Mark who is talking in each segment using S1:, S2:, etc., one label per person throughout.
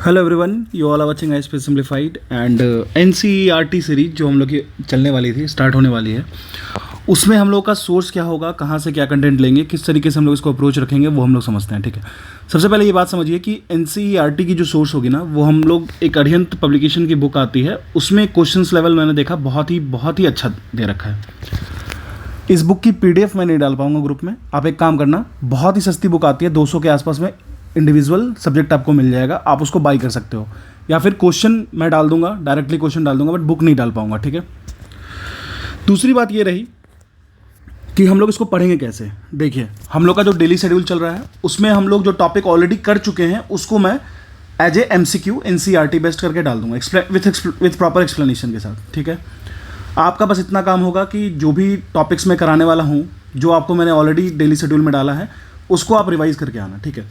S1: Hello everyone, you all are watching I space simplified and NCERT series जो हम लोग की चलने वाली थी, स्टार्ट होने वाली है। उसमें हम लोग का सोर्स क्या होगा, कहाँ से क्या कंटेंट लेंगे, किस तरीके से हम लोग इसको अप्रोच रखेंगे, वो हम लोग समझते हैं। ठीक है, सबसे पहले ये बात समझिए कि एनसीईआरटी की जो सोर्स होगी ना, वो हम लोग एक अरिहंत पब्लिकेशन की बुक आती है, उसमें क्वेश्चंस लेवल मैंने देखा बहुत ही अच्छा दे रखा है। इस बुक की पीडीएफ मैं नहीं डाल पाऊंगा ग्रुप में। आप एक काम करना, बहुत ही सस्ती बुक आती है, 200 के आसपास में इंडिविजुअल सब्जेक्ट आपको मिल जाएगा, आप उसको बाई कर सकते हो। या फिर क्वेश्चन मैं डाल दूंगा, डायरेक्टली क्वेश्चन डाल दूंगा, बट बुक नहीं डाल पाऊंगा। ठीक है, दूसरी बात ये रही कि हम लोग इसको पढ़ेंगे कैसे। देखिए, हम लोग का जो डेली शेड्यूल चल रहा है, उसमें हम लोग जो टॉपिक ऑलरेडी कर चुके हैं उसको मैं as a MCQ NCERT based करके डाल दूंगा, विथ प्रॉपर एक्सप्लेनेशन के साथ। ठीक है, आपका बस इतना काम होगा कि जो भी टॉपिक्स मैं कराने वाला हूँ, जो आपको मैंने ऑलरेडी डेली शेड्यूल में डाला है, उसको आप रिवाइज करके आना। ठीक है,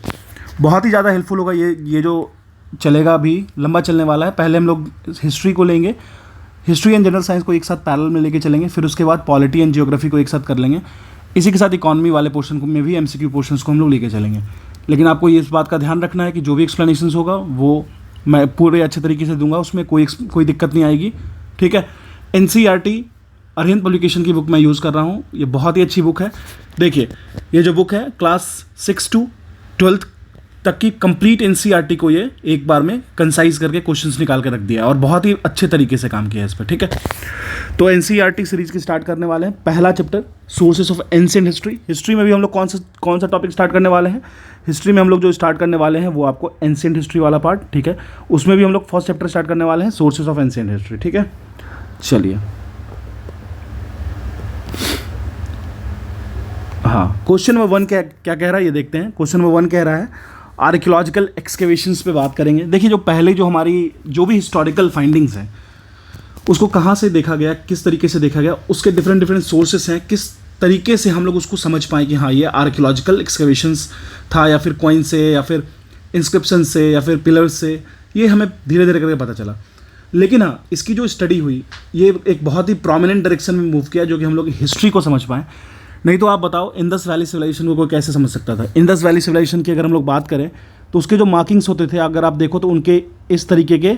S1: बहुत ही ज़्यादा हेल्पफुल होगा ये जो चलेगा, अभी लंबा चलने वाला है। पहले हम लोग हिस्ट्री को लेंगे, हिस्ट्री एंड जनरल साइंस को एक साथ पैरेलल में लेके चलेंगे, फिर उसके बाद पॉलिटी एंड जियोग्राफी को एक साथ कर लेंगे। इसी के साथ इकॉनमी वाले पोर्शन को में भी एमसीक्यू पोर्शंस को हम लोग लेके चलेंगे। लेकिन आपको ये इस बात का ध्यान रखना है कि जो भी एक्सप्लेनेशन होगा वो मैं पूरे अच्छे तरीके से दूंगा, उसमें कोई दिक्कत नहीं आएगी। ठीक है, एनसीईआरटी अरिहंत पब्लिकेशन की बुक मैं यूज़ कर रहा हूँ, ये बहुत ही अच्छी बुक है। देखिए, ये जो बुक है क्लास 6 to 12 तक की कंप्लीट एनसीईआरटी को ये एक बार में कंसाइज करके क्वेश्चंस निकाल के रख दिया है और बहुत ही अच्छे तरीके से काम किया है इस पर। ठीक है, तो एनसीईआरटी सीरीज की स्टार्ट करने वाले हैं। पहला chapter sources of ancient history. History में भी हम लोग कौन सा टॉपिक स्टार्ट करने वाले हैं। हिस्ट्री में हम लोग जो स्टार्ट करने वाले हैं वो आपको एंशिएंट हिस्ट्री वाला पार्ट। ठीक है, उसमें भी हम लोग फर्स्ट चैप्टर स्टार्ट करने वाले हैं, सोर्सेस ऑफ एंशिएंट हिस्ट्री। ठीक है, चलिए। हाँ, क्वेश्चन नंबर 1 क्या कह रहा है ये देखते हैं। क्वेश्चन नंबर 1 कह रहा है आर्कियोलॉजिकल एक्सकेवेशंस पे बात करेंगे। देखिए, जो पहले जो हमारी जो भी हिस्टोरिकल फाइंडिंग्स हैं, उसको कहाँ से देखा गया, किस तरीके से देखा गया, उसके डिफरेंट सोर्सेस हैं, किस तरीके से हम लोग उसको समझ पाएँ कि हाँ ये आर्कियोलॉजिकल एक्सकेवेशंस था, या फिर कॉइन से, या फिर इंस्क्रिप्शन से, या फिर पिलर्स से, ये हमें धीरे धीरे करके पता चला। लेकिन हाँ, इसकी जो स्टडी हुई ये एक बहुत ही प्रोमिनेंट डायरेक्शन में मूव किया, जो कि हम लोग हिस्ट्री को समझ पाएँ। नहीं तो आप बताओ, इंडस वैली सिविलाइजेशन को कोई कैसे समझ सकता था। इंडस वैली सिविलाइजेशन की अगर हम लोग बात करें तो उसके जो मार्किंग्स होते थे, अगर आप देखो तो उनके इस तरीके के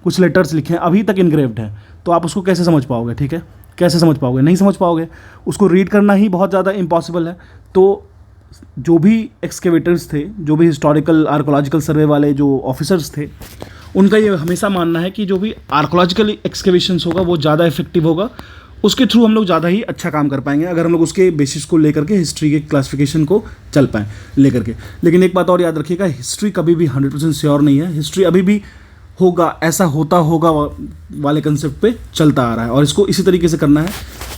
S1: कुछ लेटर्स लिखे हैं, अभी तक इनग्रेव्ड है, तो आप उसको कैसे समझ पाओगे। ठीक है, कैसे समझ पाओगे, नहीं समझ पाओगे। उसको रीड करना ही बहुत ज़्यादा इम्पॉसिबल है। तो जो भी एक्सकेवेटर्स थे, जो भी हिस्टोरिकल आर्कोलॉजिकल सर्वे वाले जो ऑफिसर्स थे, उनका ये हमेशा मानना है कि जो भी आर्कोलॉजिकल एक्सकेवेशंस होगा वो ज़्यादा इफेक्टिव होगा, उसके थ्रू हम लोग ज़्यादा ही अच्छा काम कर पाएंगे, अगर हम लोग उसके बेसिस को लेकर के हिस्ट्री के क्लासिफिकेशन को चल पाएँ लेकर के। लेकिन एक बात और याद रखिएगा, हिस्ट्री कभी भी 100% श्योर नहीं है। हिस्ट्री अभी भी होगा, ऐसा होता होगा वाले कंसेप्ट पे चलता आ रहा है, और इसको इसी तरीके से करना है।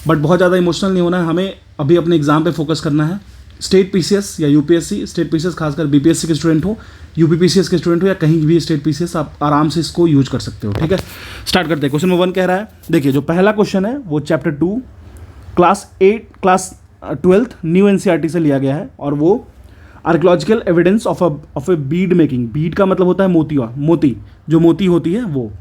S1: बट बहुत ज़्यादा इमोशनल नहीं होना है, हमें अभी अपने एग्जाम पे फोकस करना है। स्टेट पीसीएस या यूपीएससी, स्टेट पीसीएस खासकर बीपीएससी के स्टूडेंट हो, यूपीपीसीएस के स्टूडेंट हो, या कहीं भी स्टेट पीसीएस, आप आराम से इसको यूज कर सकते हो। ठीक है, स्टार्ट करते हैं। क्वेश्चन नंबर 1 कह रहा है, देखिए जो पहला क्वेश्चन है वो चैप्टर 2 क्लास 12 न्यू एनसीईआरटी से लिया गया है, और वो archaeological evidence of A bead making. Beed का मतलब होता है मोती, जो मोती होती है वो।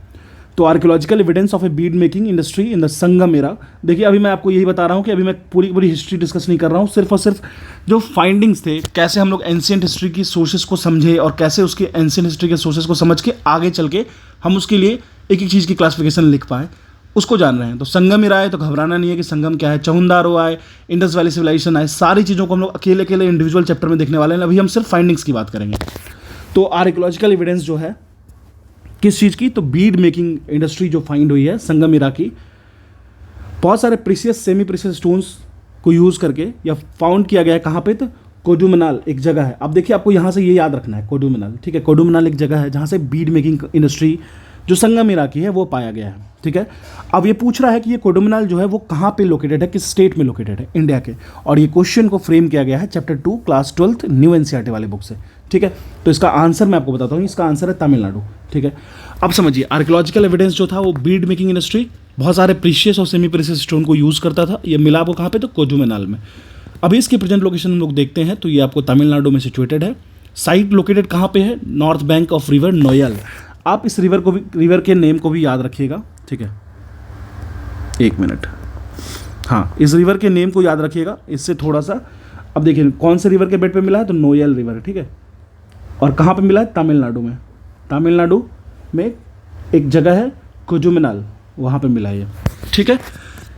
S1: तो archaeological evidence of A bead making industry in the Sangam era. देखिए, अभी मैं आपको यही बता रहा हूँ कि अभी मैं पूरी हिस्ट्री डिस्कस नहीं कर रहा हूँ, सिर्फ और सिर्फ जो फाइंडिंग्स थे, कैसे हम लोग एंशिएंट हिस्ट्री की सोर्सेस को समझे, और कैसे उसके एंशिएंट हिस्ट्री के सोर्सेस को समझ के आगे चल के हम उसके लिए एक एक चीज़ की क्लासिफिकेशन लिख पाए, उसको जान रहे हैं। तो संगम एरा आए तो घबराना नहीं है कि संगम क्या है, चहुंदारो आए, इंडस वैली सिविलाइजेशन आए, सारी चीज़ों को हम लोग अकेले इंडिविजुअल चैप्टर में देखने वाले हैं। अभी हम सिर्फ फाइंडिंग्स की बात करेंगे। तो आर्कियोलॉजिकल एविडेंस जो है किस चीज़ की, तो बीड मेकिंग इंडस्ट्री जो फाइंड हुई है संगम एरा की, बहुत सारे प्रीसियस सेमी प्रीसियस स्टोन्स को यूज़ करके या फाउंड किया गया है। कहाँ पे, तो कोडुमनाल एक जगह है। अब देखिए, आपको यहाँ से ये याद रखना है, कोडुमनाल। ठीक है, कोडुमनाल एक जगह है जहाँ से बीड मेकिंग इंडस्ट्री जो संगम एरा की है वो पाया गया है। ठीक है, अब ये पूछ रहा है कि ये कोडुमनाल जो है वो कहाँ पे लोकेटेड है, किस स्टेट में लोकेटेड है, इंडिया के। और ये क्वेश्चन को फ्रेम किया गया है चैप्टर 2 क्लास 12 न्यू एनसीईआरटी वाले बुक से। ठीक है, तो इसका आंसर मैं आपको बताता हूँ, इसका आंसर है तमिलनाडु। ठीक है, अब समझिए, आर्कियोलॉजिकल एविडेंस जो था वो बीड मेकिंग इंडस्ट्री बहुत सारे प्रीशियस और सेमी प्रीशियस स्टोन को यूज़ करता था। ये मिला आपको कहाँ पे, तो कोडुमनाल में। अभी इसकी प्रेजेंट लोकेशन हम लोग देखते हैं, तो ये आपको तमिलनाडु में सिचुएटेड है। साइट लोकेटेड कहाँ पे है, north bank of river Noyyal. आप इस रिवर के नेम को भी याद रखिएगा। ठीक है, 1 मिनट। हाँ, इस रिवर के नेम को याद रखिएगा, इससे थोड़ा सा। अब देखिए, कौन से रिवर के बेड पे मिला है, तो नोयल रिवर है। ठीक है, और कहाँ पे मिला है, तमिलनाडु में। तमिलनाडु में एक जगह है कोजुमिनाल, वहाँ पे मिला ये। ठीक है,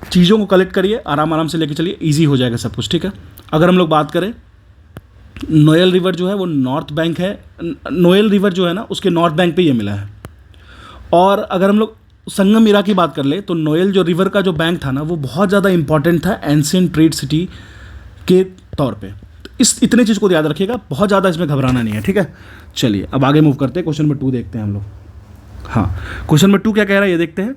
S1: चीज़ों को कलेक्ट करिए, आराम आराम से लेके चलिए, ईजी हो जाएगा सब कुछ। ठीक है, अगर हम लोग बात करें, नोएल रिवर जो है वो नॉर्थ बैंक है, नोएल रिवर जो है ना उसके नॉर्थ बैंक पे ये मिला है। और अगर हम लोग संगमिरा की बात कर ले तो नोएल जो रिवर का जो बैंक था ना वो बहुत ज़्यादा इंपॉर्टेंट था एंशिएंट ट्रेड सिटी के तौर पे। तो इस इतने चीज़ को याद रखिएगा, बहुत ज़्यादा इसमें घबराना नहीं है। ठीक है, चलिए अब आगे मूव करते हैं, क्वेश्चन नंबर 2 देखते हैं हम लोग। हाँ, क्वेश्चन नंबर 2 क्या कह रहा है ये देखते हैं।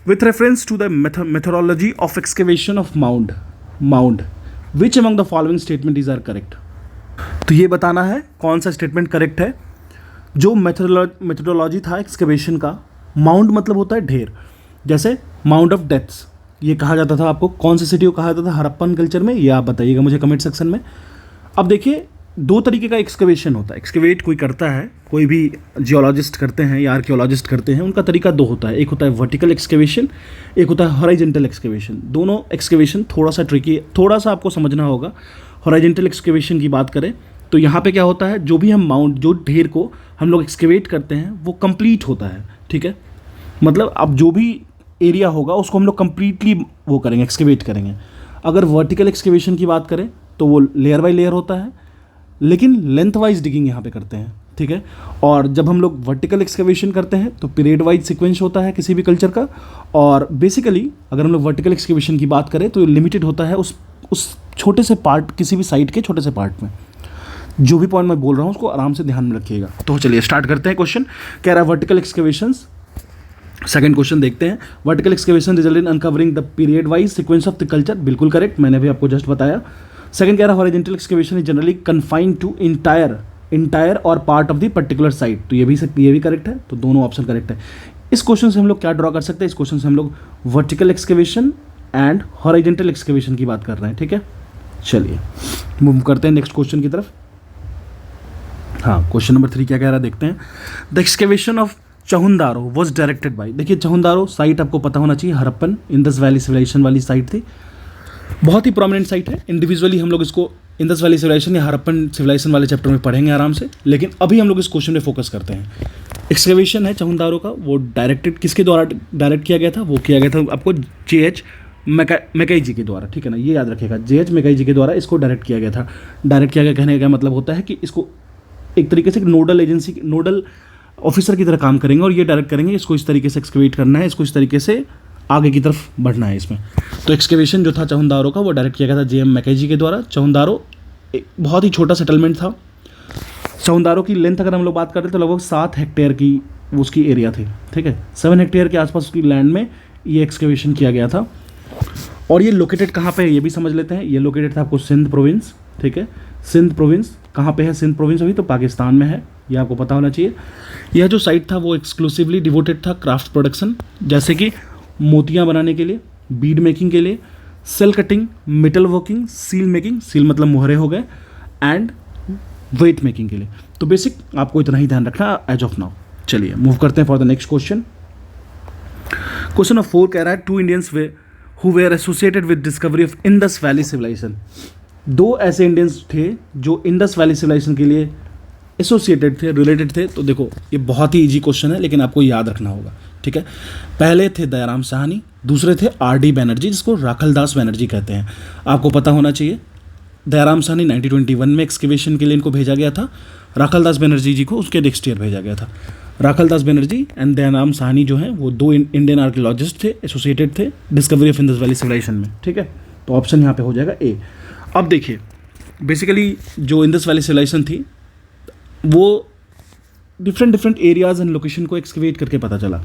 S1: With reference to the methodology of excavation of mound which among the following statement is are correct. तो ये बताना है कौन सा स्टेटमेंट करेक्ट है। जो मेथोडोलॉजी था एक्सकेवेशन का, माउंड मतलब होता है ढेर, जैसे माउंट ऑफ डेथ्स ये कहा जाता था, आपको कौन सी सिटी को कहा जाता था हड़प्पन कल्चर में, ये आप बताइएगा मुझे कमेंट सेक्शन में। अब देखिए, 2 तरीके का एक्सकेवेशन होता है। एक्सकेवेट कोई करता है, कोई भी जियोलॉजिस्ट करते हैं या आर्कियोलॉजिस्ट करते हैं, उनका तरीका 2 होता है। एक होता है वर्टिकल एक्सकेवेशन, एक होता है हॉरिजॉन्टल एक्सकेवेशन। दोनों एक्सकेवेशन थोड़ा सा ट्रिकी है, थोड़ा सा आपको समझना होगा। हॉरिजॉन्टल एक्सकेवेशन की बात करें तो यहाँ पे क्या होता है, जो भी हम माउंट, जो ढेर को हम लोग एक्सकेवेट करते हैं वो कंप्लीट होता है। ठीक है, मतलब अब जो भी एरिया होगा उसको हम लोग कंप्लीटली वो करेंगे, एक्सकेवेट करेंगे। अगर वर्टिकल एक्सकेवेशन की बात करें तो वो लेयर बाय लेयर होता है, लेकिन लेंथ वाइज डिगिंग यहाँ पे करते हैं। ठीक है, और जब हम लोग वर्टिकल एक्सकेवेशन करते हैं तो पीरियड वाइज सीक्वेंस होता है किसी भी कल्चर का। और बेसिकली अगर हम लोग वर्टिकल एक्सकेवेशन की बात करें तो लिमिटेड होता है उस छोटे से पार्ट, किसी भी साइट के छोटे से पार्ट में। जो भी पॉइंट मैं बोल रहा हूँ उसको आराम से ध्यान में रखिएगा। तो चलिए स्टार्ट करते हैं। क्वेश्चन कह रहा है वर्टिकल एक्सकेवेशंस। सेकंड क्वेश्चन देखते हैं, vertical excavation result in uncovering the period wise sequence of the culture. बिल्कुल करेक्ट, मैंने भी आपको जस्ट बताया। सेकंड कह रहा है horizontal excavation is generally confined to entire or part of the particular site. तो ये भी करेक्ट है, तो दोनों ऑप्शन करेक्ट है। इस क्वेश्चन से हम लोग क्या ड्रॉ कर सकते हैं, इस क्वेश्चन से हम लोग vertical excavation and horizontal excavation की बात कर रहे हैं। ठीक है, चलिए मूव करते हैं नेक्स्ट क्वेश्चन की तरफ। हाँ, क्वेश्चन नंबर 3 क्या कह रहा है देखते हैं। The excavation of Chanhudaro was directed by. देखिए चहुंदारो साइट आपको पता होना चाहिए, हड़प्पन इंडस वैली सिविलाइजेशन वाली साइट थी, बहुत ही प्रोमिनेंट साइट है। इंडिविजुअली हम लोग इसको इंडस वैली सिविलाइजेशन या हड़प्पन सिविलाइजेशन वाले चैप्टर में पढ़ेंगे आराम से, लेकिन अभी हम लोग इस क्वेश्चन में फोकस करते हैं। एक्सकेवेशन है चहुंदारो का, वो डायरेक्टेड किसके द्वारा डायरेक्ट किया गया था, वो किया गया था आपको JH मैकाई जी के द्वारा। ठीक है ना, ये याद रखिएगा, JH मैकाई जी के द्वारा इसको डायरेक्ट किया गया था। डायरेक्ट किया गया कहने का मतलब होता है कि इसको एक तरीके से नोडल एजेंसी, नोडल ऑफिसर की तरह काम करेंगे और ये डायरेक्ट करेंगे इसको इस तरीके से एक्सकेवेट करना है, इसको इस तरीके से आगे की तरफ बढ़ना है इसमें। तो एक्सकेवेशन जो था चहुंदारो का वो डायरेक्ट किया गया था JM मैकाई जी के द्वारा। चहुंदारो एक बहुत ही छोटा सेटलमेंट था। चहुंदारो की लेंथ अगर हम लोग बात करते तो लगभग 7 हेक्टेयर की उसकी एरिया थी। ठीक है, 7 हेक्टेयर के आसपास उसकी लैंड में ये एक्सकेवेशन किया गया था। और ये लोकेटेड कहाँ पे है ये भी समझ लेते हैं। ये लोकेटेड था आपको सिंध प्रोविंस। ठीक है, सिंध प्रोविंस कहाँ पे है, सिंध प्रोविंस अभी तो पाकिस्तान में है, ये आपको पता होना चाहिए। यह जो साइट था वो एक्सक्लूसिवली डिवोटेड था क्राफ्ट प्रोडक्शन, जैसे कि मोतियाँ बनाने के लिए, बीड मेकिंग के लिए, shell cutting, metal working, seal making, seal मतलब मोहरे हो गए, एंड वेट मेकिंग के लिए। तो बेसिक आपको इतना ही ध्यान रखना एज ऑफ नाउ। चलिए मूव करते हैं for the next question. Question number 4 कह रहा है 2 Indians who were associated with discovery of Indus valley civilisation. 2 ऐसे इंडियंस थे जो इंडस वैली सिविलाइजेशन के लिए एसोसिएटेड थे, रिलेटेड थे। तो देखो ये बहुत ही इजी क्वेश्चन है लेकिन आपको याद रखना होगा। ठीक है, पहले थे दयाराम साहनी, दूसरे थे RD बैनर्जी, जिसको राखलदास बैनर्जी कहते हैं। आपको पता होना चाहिए दयाराम साहनी 1921 में एक्सकेवेशन के लिए इनको भेजा गया था, राखलदास बैनर्जी जी को उसके नेक्स्ट ईयर भेजा गया था। राखलदास बैनर्जी एंड दयाराम साहनी जो हैं वो 2 इंडियन आर्कियोलॉजिस्ट थे, एसोसिएटेड थे discovery of Indus valley civilisation में। ठीक है, तो ऑप्शन यहाँ पे हो जाएगा A। अब देखिए बेसिकली जो इंडस वैली सिविलाइजेशन थी वो डिफरेंट एरियाज़ एंड लोकेशन को एक्सकेवेट करके पता चला।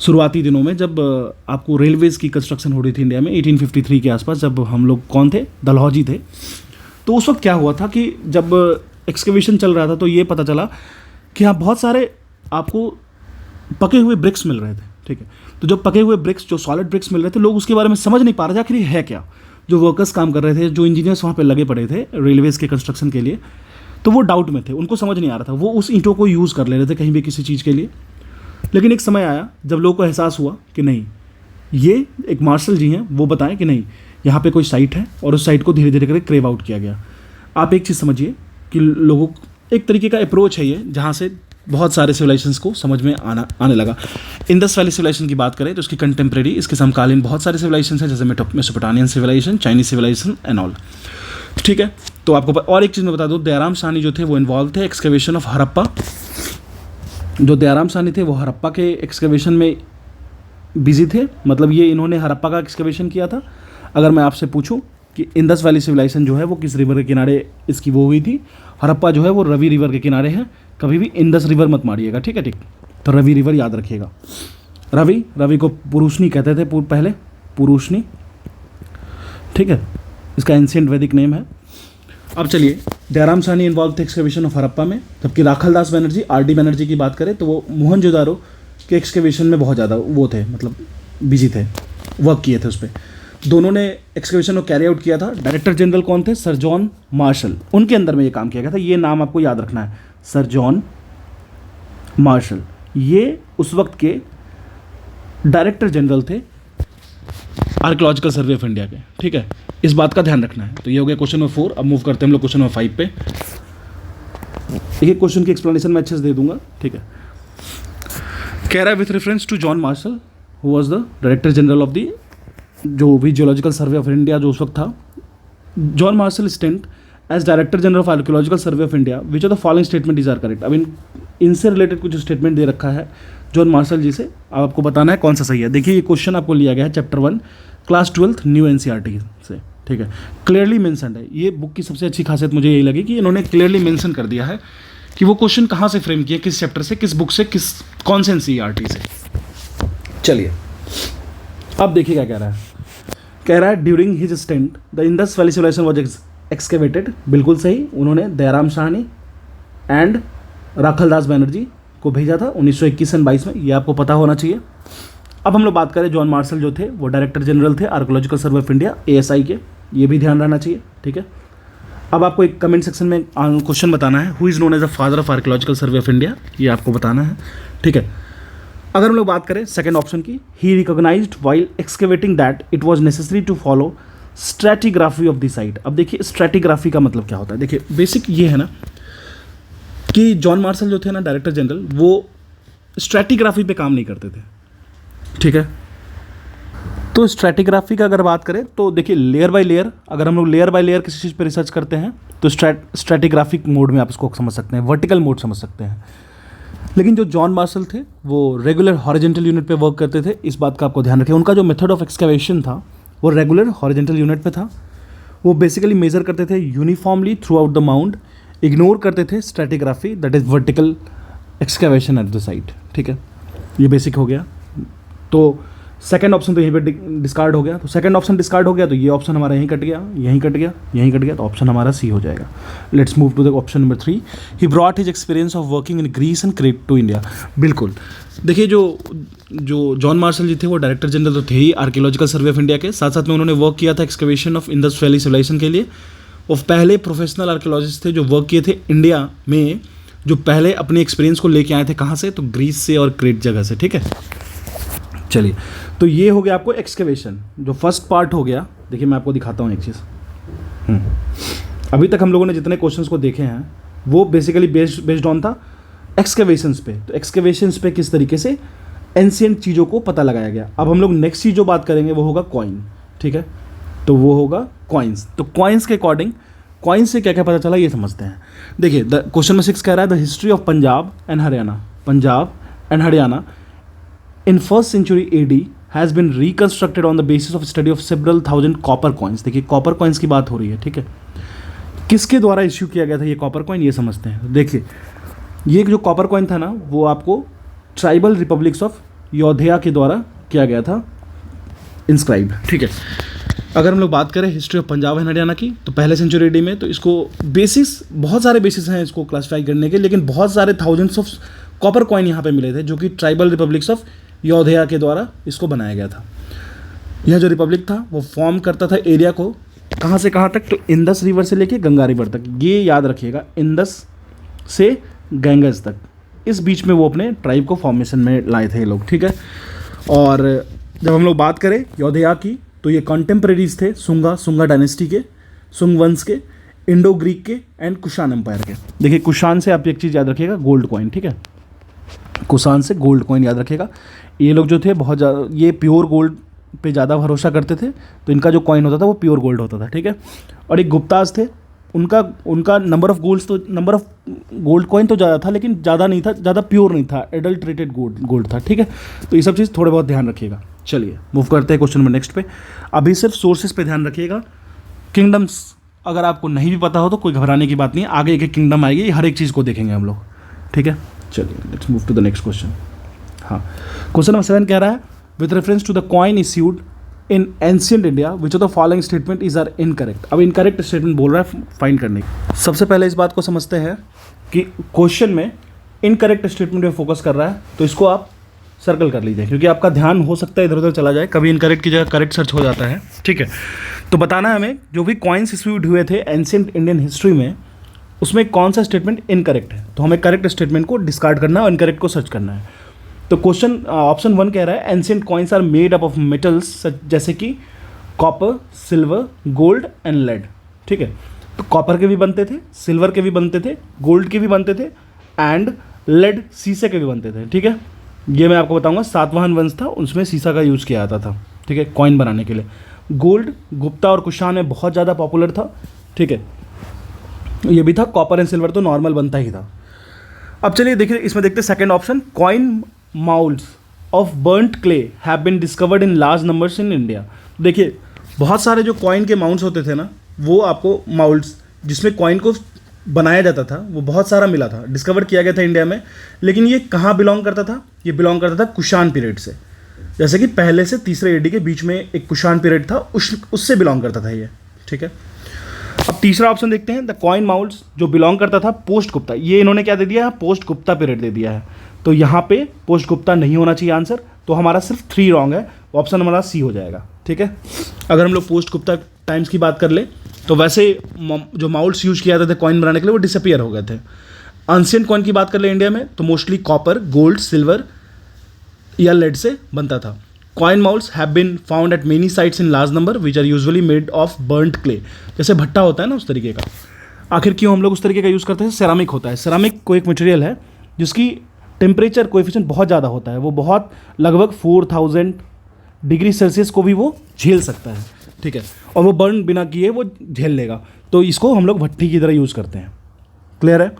S1: शुरुआती दिनों में जब आपको रेलवेज़ की कंस्ट्रक्शन हो रही थी इंडिया में 1853 के आसपास, जब हम लोग कौन थे, डलहौजी थे, तो उस वक्त क्या हुआ था कि जब एक्सकेवेशन चल रहा था तो ये पता चला कि हाँ बहुत सारे आपको पके हुए ब्रिक्स मिल रहे थे। ठीक है, तो जब पके हुए ब्रिक्स, जो सॉलिड ब्रिक्स मिल रहे थे, लोग उसके बारे में समझ नहीं पा रहे थे आखिर ये है क्या। जो वर्कर्स काम कर रहे थे, जो इंजीनियर्स वहाँ पे लगे पड़े थे रेलवेज़ के कंस्ट्रक्शन के लिए, तो वो डाउट में थे, उनको समझ नहीं आ रहा था। वो उस ईंटों को यूज़ कर ले रहे थे कहीं भी किसी चीज़ के लिए। लेकिन एक समय आया जब लोगों को एहसास हुआ कि नहीं, ये एक मार्शल जी हैं, वो बताएं कि नहीं यहाँ पे कोई साइट है, और उस साइट को धीरे धीरे करके क्रेव आउट किया गया। आप एक चीज़ समझिए कि लोगों एक तरीके का अप्रोच है ये, जहाँ से बहुत सारे सिविलाइजेशंस को समझ में आने लगा। इंडस वैली सिविलाइजेशन की बात करें तो इसकी कंटेम्प्रेरी, इसके समकालीन बहुत सारे सिविलाइजेशन हैं, जैसे Mesopotamian civilisation, Chinese civilisation and all. ठीक है, तो आपको और एक चीज़ मैं बता दूँ, दयाराम साहनी जो थे वो इन्वॉल्व थे एक्सकेवेशन ऑफ हड़प्पा। जो दयाराम साहनी थे वो हड़प्पा के एक्सकेवेशन में बिजी थे, मतलब ये इन्होंने हड़प्पा का एक्सकेवेशन किया था। अगर मैं आपसे पूछूं कि इंडस वैली सिविलाइजेशन जो है वो किस रिवर के किनारे इसकी वो हुई थी, हड़प्पा जो है वो रवि रिवर के किनारे है। कभी भी इंडस रिवर मत मारिएगा, ठीक है, ठीक। तो रवि रिवर याद रखिएगा। रवि को पुरुषनी कहते थे पहले, पुरुषनी, ठीक है, इसका एंशिएंट वैदिक नेम है। अब चलिए, दयाराम साहनी इन्वॉल्व थे एक्सकेवेशन ऑफ हड़प्पा में, जबकि राखलदास बनर्जी, आर.डी. बनर्जी की बात करें तो वो मोहनजोदारो के एक्सकेवेशन में बहुत ज़्यादा वो थे, मतलब बिजी थे, वर्क किए थे उस पर। दोनों ने एक्सकेवेशन को कैरी आउट किया था। डायरेक्टर जनरल कौन थे? सर जॉन मार्शल, उनके अंदर में ये काम किया गया था। ये नाम आपको याद रखना है, सर जॉन मार्शल, ये उस वक्त के डायरेक्टर जनरल थे आर्कियोलॉजिकल सर्वे ऑफ इंडिया के, ठीक है, इस बात का ध्यान रखना है। तो ये हो गया क्वेश्चन नंबर 4। अब मूव करते हैं हम लोग क्वेश्चन नंबर 5 पे। एक क्वेश्चन की एक्सप्लेनेशन मैं अच्छे से दे दूंगा, ठीक है। कह रहा है with reference to John Marshall who was the director general of the जो भी जियोलॉजिकल सर्वे ऑफ इंडिया जो उस वक्त था, John Marshall stint as director general of archaeological survey of India which of the following statement is are correct. अब इनसे related कुछ statement दे रखा है जॉन मार्शल जी से, आपको बताना है कौन सा सही है। देखिए, ये क्वेश्चन आपको लिया गया है चैप्टर 1 क्लास 12 न्यू एनसीईआरटी से, ठीक है, क्लियरली मेंशन्ड है। ये बुक की सबसे अच्छी खासियत मुझे यही लगी कि इन्होंने क्लियरली मेंशन कर दिया है कि वो क्वेश्चन कहाँ से फ्रेम किया, किस चैप्टर से, किस बुक से, कौन से एनसीईआरटी से। चलिए, अब देखिए क्या कह रहा है। कह रहा है during his stint the Indus valley civilisation was excavated, बिल्कुल सही, उन्होंने दयाराम साहनी एंड राखलदास बनर्जी को भेजा था 1921 और 22 में, ये आपको पता होना चाहिए। अब हम लोग बात करें, जॉन मार्शल जो थे वो डायरेक्टर जनरल थे archaeological survey of India ASI के, ये भी ध्यान रहना चाहिए, ठीक है। अब आपको एक कमेंट सेक्शन में क्वेश्चन बताना है, who is known as the father of archaeological survey of India, ये आपको बताना है, ठीक है। अगर हम लोग बात करें सेकंड ऑप्शन की, he recognized while excavating that it was necessary to follow stratigraphy of the site. अब देखिए, स्ट्रैटिग्राफी का मतलब क्या होता है। देखिए, बेसिक ये है ना कि जॉन मार्शल जो थे ना डायरेक्टर जनरल, वो स्ट्रैटिग्राफी पे काम नहीं करते थे, ठीक है। तो स्ट्रैटिग्राफी का अगर बात करें तो देखिए, लेयर बाय लेयर, अगर हम लोग लेयर बाय लेयर किसी चीज़ पे रिसर्च करते हैं तो स्ट्रैटिग्राफिक मोड में आप इसको समझ सकते हैं, वर्टिकल मोड समझ सकते हैं। लेकिन जो जॉन मार्शल थे वो रेगुलर हॉरिजेंटल यूनिट पे वर्क करते थे, इस बात का आपको ध्यान रखें। उनका जो मेथड ऑफ एक्सकैवेशन था वो रेगुलर हॉरिजेंटल यूनिट पे था। वो बेसिकली मेजर करते थे uniformly through out the mount, ignore करते थे stratigraphy, that is vertical excavation at the site, ठीक है। ये बेसिक हो गया। तो सेकंड ऑप्शन तो यहीं पे डिस्कार्ड हो गया, तो सेकंड ऑप्शन डिस्कार्ड हो गया, तो ये ऑप्शन हमारा यहीं कट गया, यहीं कट गया, यहीं कट गया, तो ऑप्शन हमारा सी हो जाएगा। Let's move to the option number 3, he brought his experience of working in Greece and Crete to India. बिल्कुल, देखिए, जो जॉन मार्शल जी थे वो डायरेक्टर जनरल तो थे ही आर्कियोलॉजिकल सर्वे ऑफ इंडिया के, साथ साथ में उन्होंने वर्क किया था excavation of Indus valley civilisation के लिए। और पहले प्रोफेशनल आर्कियोलॉजिस्ट थे जो वर्क किए थे इंडिया में, जो पहले अपने एक्सपीरियंस को लेके आए थे कहाँ से, तो ग्रीस से और क्रीट जगह से, ठीक है। चलिए, तो ये हो गया आपको एक्सकवेशन, जो फर्स्ट पार्ट हो गया। देखिए, मैं आपको दिखाता हूँ एक चीज़। अभी तक हम लोगों ने जितने क्वेश्चंस को देखे हैं वो बेसिकली बेस्ड ऑन था एक्सकवेशंस पे। तो एक्सकवेशंस पे किस तरीके से एंशिएंट चीज़ों को पता लगाया गया। अब हम लोग नेक्स्ट चीज़ जो बात करेंगे वो होगा कॉइन, ठीक है। तो वो होगा कॉइन्स। तो कॉइन्स के अकॉर्डिंग कॉइन्स से क्या क्या पता चला ये समझते हैं। देखिए, क्वेश्चन नंबर 6 कह रहा है the history of Punjab and Haryana in first century AD has been reconstructed on the basis of study of several thousand copper coins। देखिए, कॉपर कॉइन्स की बात हो रही है, ठीक है। किसके द्वारा इश्यू किया गया था ये कॉपर कॉइन, ये समझते हैं। देखिए, ये जो कॉपर कॉइन था ना वो आपको ट्राइबल रिपब्लिक्स ऑफ योधया के द्वारा किया गया था इंस्क्राइब, ठीक है। अगर हम लोग बात करें history of Punjab and Haryana की, तो पहले सेंचुरी AD में, तो इसको बेसिस, बहुत सारे बेसिस हैं इसको क्लासीफाई करने के, लेकिन बहुत सारे थाउजेंड्स ऑफ कॉपर कॉइन यहाँ पे मिले थे जो कि ट्राइबल रिपब्लिक्स ऑफ योधया के द्वारा इसको बनाया गया था। यह जो रिपब्लिक था वो फॉर्म करता था एरिया को कहाँ से कहाँ तक, तो इंडस रिवर से लेके गंगा रिवर तक। ये याद रखिएगा, इंडस से गंगस तक, इस बीच में वो अपने ट्राइब को फॉर्मेशन में लाए थे ये लोग, ठीक है। और जब हम लोग बात करें योधया की, तो ये कॉन्टेम्परेरीज थे सुंगा डायनेस्टी के, सुंग वंश के, इंडो ग्रीक के एंड कुशान एम्पायर के। देखिए, कुशान से आप एक चीज़ याद रखिएगा, गोल्ड कॉइन, ठीक है। कुषाण से गोल्ड कॉइन याद रखिएगा। ये लोग जो थे बहुत ज़्यादा ये प्योर गोल्ड पे ज़्यादा भरोसा करते थे, तो इनका जो कॉइन होता था वो प्योर गोल्ड होता था, ठीक है। और एक गुप्ताज थे, उनका उनका नंबर ऑफ गोल्ड कॉइन तो ज़्यादा था, लेकिन ज़्यादा नहीं था, ज़्यादा प्योर नहीं था, एडल्ट्रेटेड गोल्ड था, ठीक है। तो ये सब चीज़ थोड़े बहुत ध्यान रखिएगा। चलिए मूव करते हैं क्वेश्चन नंबर नेक्स्ट पे। अभी सिर्फ सोर्सेज पे ध्यान रखिएगा। किंगडम्स अगर आपको नहीं भी पता हो तो कोई घबराने की बात नहीं है, आगे एक एक किंगडम आएगी, हर एक चीज़ को देखेंगे हम लोग, ठीक है। चलिए let's move to the next question. हाँ, क्वेश्चन नंबर 7 कह रहा है with reference to the coin issued in ancient India which of the following statement is are incorrect. अब इनकरेक्ट स्टेटमेंट बोल रहा है फाइंड करने की। सबसे पहले इस बात को समझते हैं कि क्वेश्चन में इनकरेक्ट स्टेटमेंट पे फोकस कर रहा है, तो इसको आप सर्कल कर लीजिए, क्योंकि आपका ध्यान हो सकता है इधर उधर चला जाए, कभी इनकरेक्ट की जगह करेक्ट सर्च हो जाता है, ठीक है। तो बताना है हमें जो भी कॉइन्स इश्यूड हुए थे एंशियंट इंडियन हिस्ट्री में, उसमें कौन सा स्टेटमेंट इनकरेक्ट है। तो हमें करेक्ट स्टेटमेंट को डिस्कार्ड करना है और इनकरेक्ट को सर्च करना है। तो क्वेश्चन ऑप्शन 1 कह रहा है ancient coins are made up of metals जैसे कि copper, silver, gold and lead, ठीक है। तो कॉपर के भी बनते थे, सिल्वर के भी बनते थे, गोल्ड के भी बनते थे एंड लेड शीशे के भी बनते थे, ठीक है। ये मैं आपको बताऊंगा, सातवाहन वंश था, उसमें शीशा का यूज़ किया जाता था, ठीक है, कॉइन बनाने के लिए। गोल्ड गुप्ता और कुषाण में बहुत ज़्यादा पॉपुलर था, ठीक है। ये भी था, कॉपर एंड सिल्वर तो नॉर्मल बनता ही था। अब चलिए देखिए, इसमें देखते हैं second option, coin moulds of burnt clay have been discovered in large numbers in India. देखिए बहुत सारे जो कॉइन के माउंट्स होते थे ना, वो आपको माउल्ड्स जिसमें कॉइन को बनाया जाता था, वो बहुत सारा मिला था, डिस्कवर किया गया था इंडिया में। लेकिन ये कहाँ बिलोंग करता था, ये बिलोंग करता था कुषाण पीरियड से, जैसे कि पहले से तीसरे एडी के बीच में एक कुषाण पीरियड था, उससे बिलोंग करता था ये, ठीक है। अब तीसरा ऑप्शन देखते हैं, द कॉइन माउल्ड्स जो बिलोंग करता था पोस्ट गुप्ता, ये इन्होंने क्या दे दिया है, पोस्ट गुप्ता पीरियड दे दिया है। तो यहाँ पे पोस्ट गुप्ता नहीं होना चाहिए आंसर, तो हमारा सिर्फ 3 रॉन्ग है, ऑप्शन हमारा सी हो जाएगा, ठीक है। अगर हम लोग पोस्ट गुप्ता टाइम्स की बात कर ले तो वैसे जो माउल्ड्स यूज किया जाते थे कॉइन बनाने के लिए वो डिसअपियर हो गए थे। एंशिएंट कॉइन की बात कर ले इंडिया में तो मोस्टली कॉपर, गोल्ड, सिल्वर या लेड से बनता था। Coin moulds have been found at many sites in large number which are usually made of burnt clay, जैसे भट्टा होता है ना उस तरीके का। आखिर क्यों हम लोग उस तरीके का यूज़ करते हैं, सेरामिक होता है। सेरामिक को एक मटेरियल है जिसकी टेम्परेचर कोएफिशिएंट बहुत ज़्यादा होता है, वो बहुत लगभग 4000 डिग्री सेल्सियस को भी वो झेल सकता है, ठीक है, और वो बर्न बिना किए वो झेल लेगा, तो इसको हम लोग भट्टी की तरह यूज़ करते हैं। क्लियर है।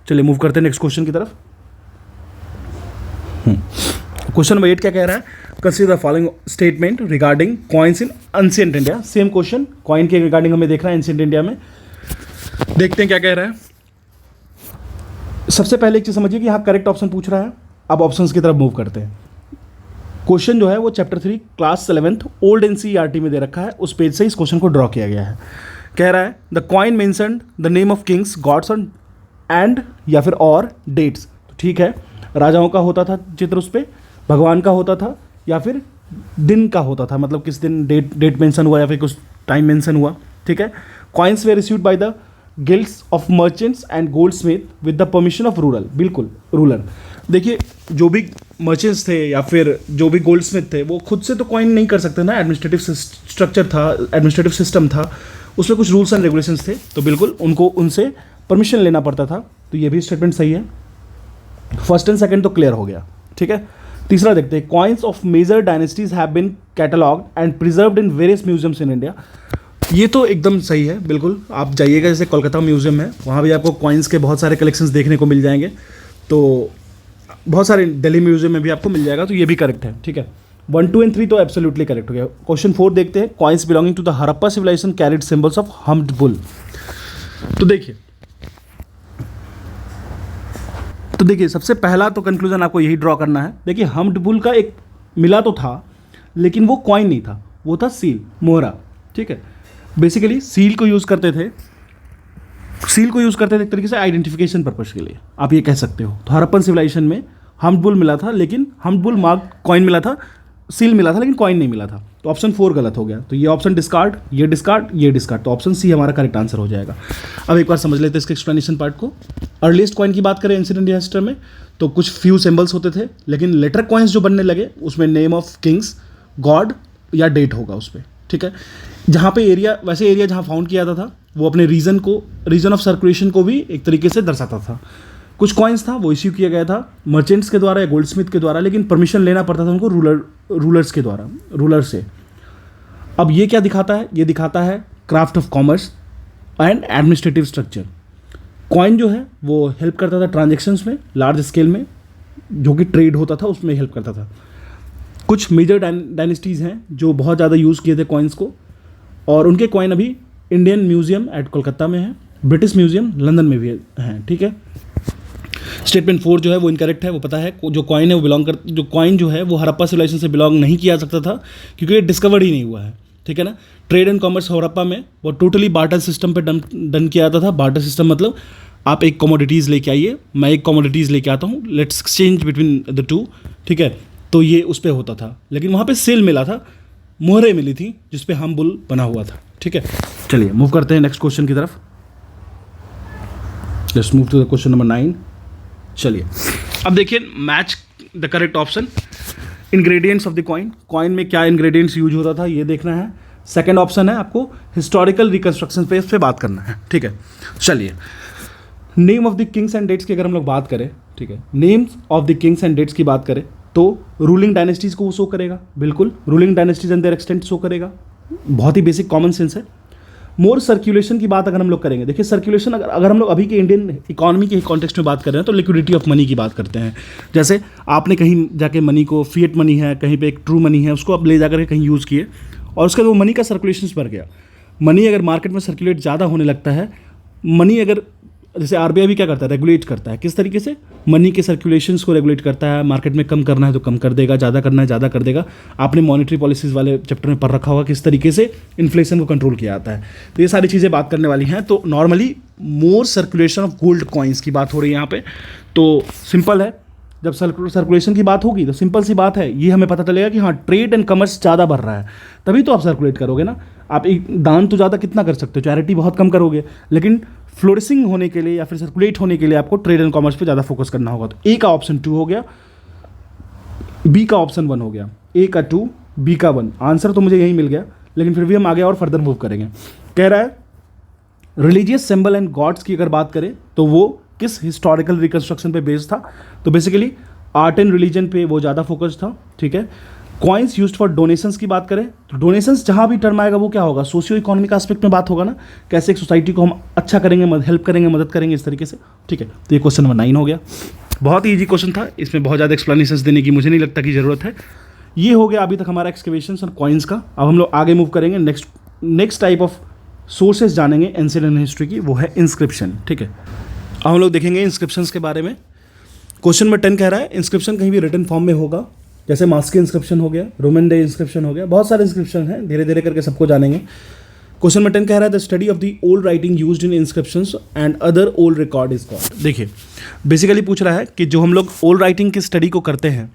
S1: चलिए मूव करते हैं नेक्स्ट क्वेश्चन की तरफ। क्वेश्चन नंबर 8 क्या कह रहा है, consider the following statement regarding coins in ancient India. Same question coin के रिगार्डिंग हमें देखना है एंशिएंट इंडिया में। देखते हैं क्या कह रहा है। सबसे पहले एक चीज़ समझिए कि यहाँ करेक्ट ऑप्शन पूछ रहा है। अब ऑप्शंस की तरफ मूव करते हैं। क्वेश्चन जो है वो chapter 3 class 11th old NCERT में दे रखा है, उस पेज से इस क्वेश्चन को ड्रॉ किया गया है। कह रहा है the coin mentioned the name of Kings, gods and या फिर और डेट्स। तो ठीक है, राजाओं का होता था चित्र उस पर, भगवान का होता था या फिर दिन का होता था, मतलब किस दिन डेट मेंशन हुआ या फिर कुछ टाइम मेंशन हुआ, ठीक है। Coins were issued by the guilds of merchants and goldsmith with the permission of rural, बिल्कुल रूलर। देखिए जो भी मर्चेंट्स थे या फिर जो भी गोल्ड स्मिथ थे वो खुद से तो कॉइन नहीं कर सकते ना, एडमिनिस्ट्रेटिव स्ट्रक्चर था, एडमिनिस्ट्रेटिव सिस्टम था, उसमें कुछ रूल्स एंड रेगुलेशंस थे, तो बिल्कुल उनको उनसे परमिशन लेना पड़ता था। तो ये भी स्टेटमेंट सही है। फर्स्ट एंड सेकंड तो क्लियर हो गया, ठीक है। तीसरा देखते हैं, coins of major dynasties have been catalogued and preserved in various museums in India. ये तो एकदम सही है, बिल्कुल। आप जाइएगा, जैसे कोलकाता म्यूजियम है, वहाँ भी आपको कॉइन्स के बहुत सारे कलेक्शंस देखने को मिल जाएंगे, तो बहुत सारे दिल्ली म्यूजियम में भी आपको मिल जाएगा, तो ये भी करेक्ट है, ठीक है। 1, 2 एंड 3 तो एब्सोल्युटली करेक्ट हो गया। क्वेश्चन 4 देखते हैं, coins belonging to the Harappa civilisation carried symbols of humped bull. तो देखिए सबसे पहला तो कंक्लूजन आपको यही ड्रॉ करना है। देखिए हम्प्ड बुल का एक मिला तो था, लेकिन वो कॉइन नहीं था, वो था सील, मोहरा, ठीक है। बेसिकली सील को यूज़ करते थे एक तरीके से आइडेंटिफिकेशन पर्पस के लिए, आप ये कह सकते हो। तो हड़प्पन सिविलाइजेशन में हम्प्ड बुल मिला था, लेकिन हम्प्ड बुल मार्क कॉइन मिला था, सील मिला था, लेकिन कॉइन नहीं मिला था। तो ऑप्शन 4 गलत हो गया। तो ये ऑप्शन डिस्कार्ड, ये डिस्कार्ड, ये डिस्कार्ड, तो ऑप्शन सी हमारा करेक्ट आंसर हो जाएगा। अब एक बार समझ लेते हैं इसके एक्सप्लेनेशन पार्ट को। अर्लीस्ट कॉइन की बात करें एंशिएंट इंडिया हिस्ट्री में, तो कुछ फ्यू सिंबल्स होते थे, लेकिन लेटर कॉइन्स जो बनने लगे उसमें नेम ऑफ किंग्स, गॉड या डेट होगा उस पर, ठीक है। जहाँ पे एरिया जहाँ फाउंड किया जाता था वो अपने रीजन ऑफ सर्कुलेशन को भी एक तरीके से दर्शाता था, कुछ कॉइन्स था वो इश्यू किया गया था मर्चेंट्स के द्वारा या गोल्ड स्मिथ के द्वारा, लेकिन परमिशन लेना पड़ता था उनको रूलर्स के द्वारा, रूलर से। अब ये क्या दिखाता है? ये दिखाता है craft of commerce and administrative structure. Coin जो है वो हेल्प करता था ट्रांजेक्शन्स में, लार्ज स्केल में जो कि ट्रेड होता था उसमें हेल्प करता था। कुछ मेजर डायनेस्टीज़ हैं जो बहुत ज़्यादा यूज़ किए थे कॉइन्स को, और उनके कॉइन अभी इंडियन म्यूजियम एट कोलकाता में है, ब्रिटिश म्यूजियम लंदन में भी हैं, ठीक है। स्टेटमेंट 4 जो है वो इनकरेक्ट है, वो पता है जो कॉइन है वो जो कॉइन जो है वो हड़प्पा सिविलाइजेशन से बिलोंग नहीं किया जा सकता था क्योंकि ये डिस्कवर्ड ही नहीं हुआ है, ठीक है ना। ट्रेड एंड कॉमर्स हड़प्पा में वो टोटली बार्टर सिस्टम पे डन किया जाता था। बार्टर सिस्टम मतलब आप एक कमोडिटीज़ लेके आइए, मैं एक कमोडिटीज़ लेके आता हूँ, let's exchange between the two, ठीक है। तो ये उस पर होता था, लेकिन वहाँ पे सेल मिला था, मोहरें मिली थी जिस पे हम बुल बना हुआ था, ठीक है। चलिए मूव करते हैं नेक्स्ट क्वेश्चन की तरफ। Let's move to the question number 9। चलिए अब देखिए, match the correct option, ingredients of the coin. Coin में क्या इंग्रेडिएंट्स यूज होता था ये देखना है। सेकंड ऑप्शन है आपको हिस्टोरिकल रिकंस्ट्रक्शन पे बात करना है, ठीक है। चलिए name of the kings and dates की अगर हम लोग बात करें, ठीक है, names of the kings and dates की बात करें तो रूलिंग डायनेस्टीज़ को वो शो करेगा, बिल्कुल ruling dynasties and their extent show करेगा, बहुत ही बेसिक कॉमन सेंस है। मोर सर्कुलेशन की बात अगर हम लोग करेंगे, देखिए सर्कुलेशन अगर हम लोग अभी के इंडियन इकोनॉमी के कॉन्टेक्स्ट में बात कर रहे हैं तो लिक्विडिटी ऑफ मनी की बात करते हैं। जैसे आपने कहीं जाके मनी को, फिएट मनी है, कहीं पे एक ट्रू मनी है, उसको आप ले जाकर के कहीं यूज़ किए और उसके बाद वो मनी का सर्कुलेशन बढ़ गया। मनी अगर मार्केट में सर्कुलेट ज़्यादा होने लगता है, मनी अगर जैसे आरबीआई भी क्या करता है, रेगुलेट करता है, किस तरीके से मनी के सर्कुलेशंस को रेगुलेट करता है। मार्केट में कम करना है तो कम कर देगा, ज़्यादा करना है ज़्यादा कर देगा। आपने मॉनेटरी पॉलिसीज़ वाले चैप्टर में पढ़ रखा होगा किस तरीके से इन्फ्लेशन को कंट्रोल किया जाता है। तो ये सारी चीज़ें बात करने वाली हैं। तो normally more circulation of gold coins की बात हो रही है यहाँ पे। तो सिंपल है, जब सर्कुलेशन की बात होगी तो सिंपल सी बात है, ये हमें पता चलेगा कि हाँ ट्रेड एंड कमर्स ज़्यादा बढ़ रहा है, तभी तो आप सर्कुलेट करोगे ना। आप एक दान तो ज़्यादा कितना कर सकते हो, चैरिटी बहुत कम करोगे, लेकिन फ्लोरिसिंग होने के लिए या फिर सर्कुलेट होने के लिए आपको ट्रेड एंड कॉमर्स पे ज़्यादा फोकस करना होगा। तो ए का ऑप्शन 2 हो गया, बी का ऑप्शन 1 हो गया। ए का 2, बी का 1, आंसर तो मुझे यही मिल गया, लेकिन फिर भी हम आगे और फर्दर मूव करेंगे। कह रहा है रिलीजियस सिंबल एंड गॉड्स की अगर बात करें तो वो किस हिस्टोरिकल रिकंस्ट्रक्शन पे बेस्ड था, तो बेसिकली आर्ट एंड रिलीजन पे वो ज़्यादा फोकस था, ठीक है। कॉइन्स यूज्ड फॉर डोनेशंस की बात करें तो डोनेशंस जहाँ भी टर्म आएगा वो क्या होगा, सोशियो इकोनॉमिक एस्पेक्ट में बात होगा ना, कैसे एक सोसाइटी को हम अच्छा करेंगे, हेल्प करेंगे, मदद करेंगे इस तरीके से, ठीक है। तो ये क्वेश्चन नंबर 9 हो गया। बहुत ही ईजी क्वेश्चन था, इसमें बहुत ज़्यादा एक्सप्लेनेशंस देने की मुझे नहीं लगता कि ज़रूरत है। ये हो गया अभी तक हमारा एक्सकेवेशंस और कॉइन्स का। अब हम लोग आगे मूव करेंगे, नेक्स्ट टाइप ऑफ सोर्सेज जानेंगे एंशिएंट इंडियन हिस्ट्री की, वो है इंस्क्रिप्शन, ठीक है। अब हम लोग देखेंगे इंस्क्रिप्शंस के बारे में। क्वेश्चन नंबर 10 कह रहा है इंस्क्रिप्शन कहीं भी रिटन फॉर्म में होगा, जैसे मास्की इंस्क्रिप्शन हो गया, रोमन डे इंस्क्रिप्शन हो गया, बहुत सारे इंस्क्रिप्शन हैं, धीरे धीरे करके सबको जानेंगे। क्वेश्चन नंबर 10 कह रहा है the study of the old writing used in inscriptions and other old record is called. देखिए बेसिकली पूछ रहा है कि जो हम लोग ओल्ड राइटिंग की स्टडी को करते हैं,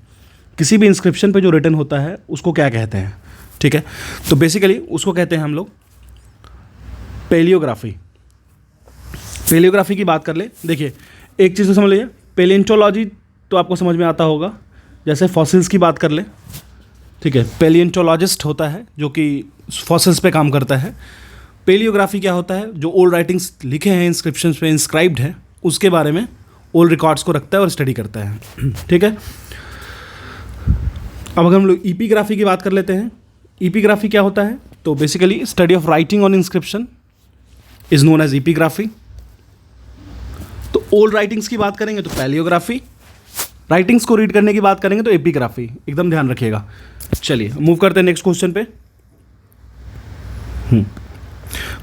S1: किसी भी इंस्क्रिप्शन पे जो रिटन होता है उसको क्या कहते हैं, ठीक है। तो बेसिकली उसको कहते हैं हम लोग पेलियोग्राफी। पेलियोग्राफी की बात कर ले, देखिए एक चीज़ तो समझ लीजिए, पेलियोंटोलॉजी तो आपको समझ में आता होगा, जैसे फॉसिल्स की बात कर ले, ठीक है। पेलियोंटोलॉजिस्ट होता है जो कि फॉसिल्स पे काम करता है। पेलियोग्राफी क्या होता है, जो ओल्ड राइटिंग्स लिखे हैं इंस्क्रिप्शंस पे, इंस्क्राइब्ड है, उसके बारे में ओल्ड रिकॉर्ड्स को रखता है और स्टडी करता है, ठीक है। अब अगर हम लोग ईपीग्राफी की बात कर लेते हैं, ईपीग्राफी क्या होता है, तो basically study of writing on inscription is known as epigraphy. तो ओल्ड राइटिंग्स की बात करेंगे तो पेलियोग्राफी, राइटिंग्स को रीड करने की बात करेंगे तो एपिग्राफी, एकदम ध्यान रखिएगा। चलिए मूव करते हैं नेक्स्ट क्वेश्चन पे।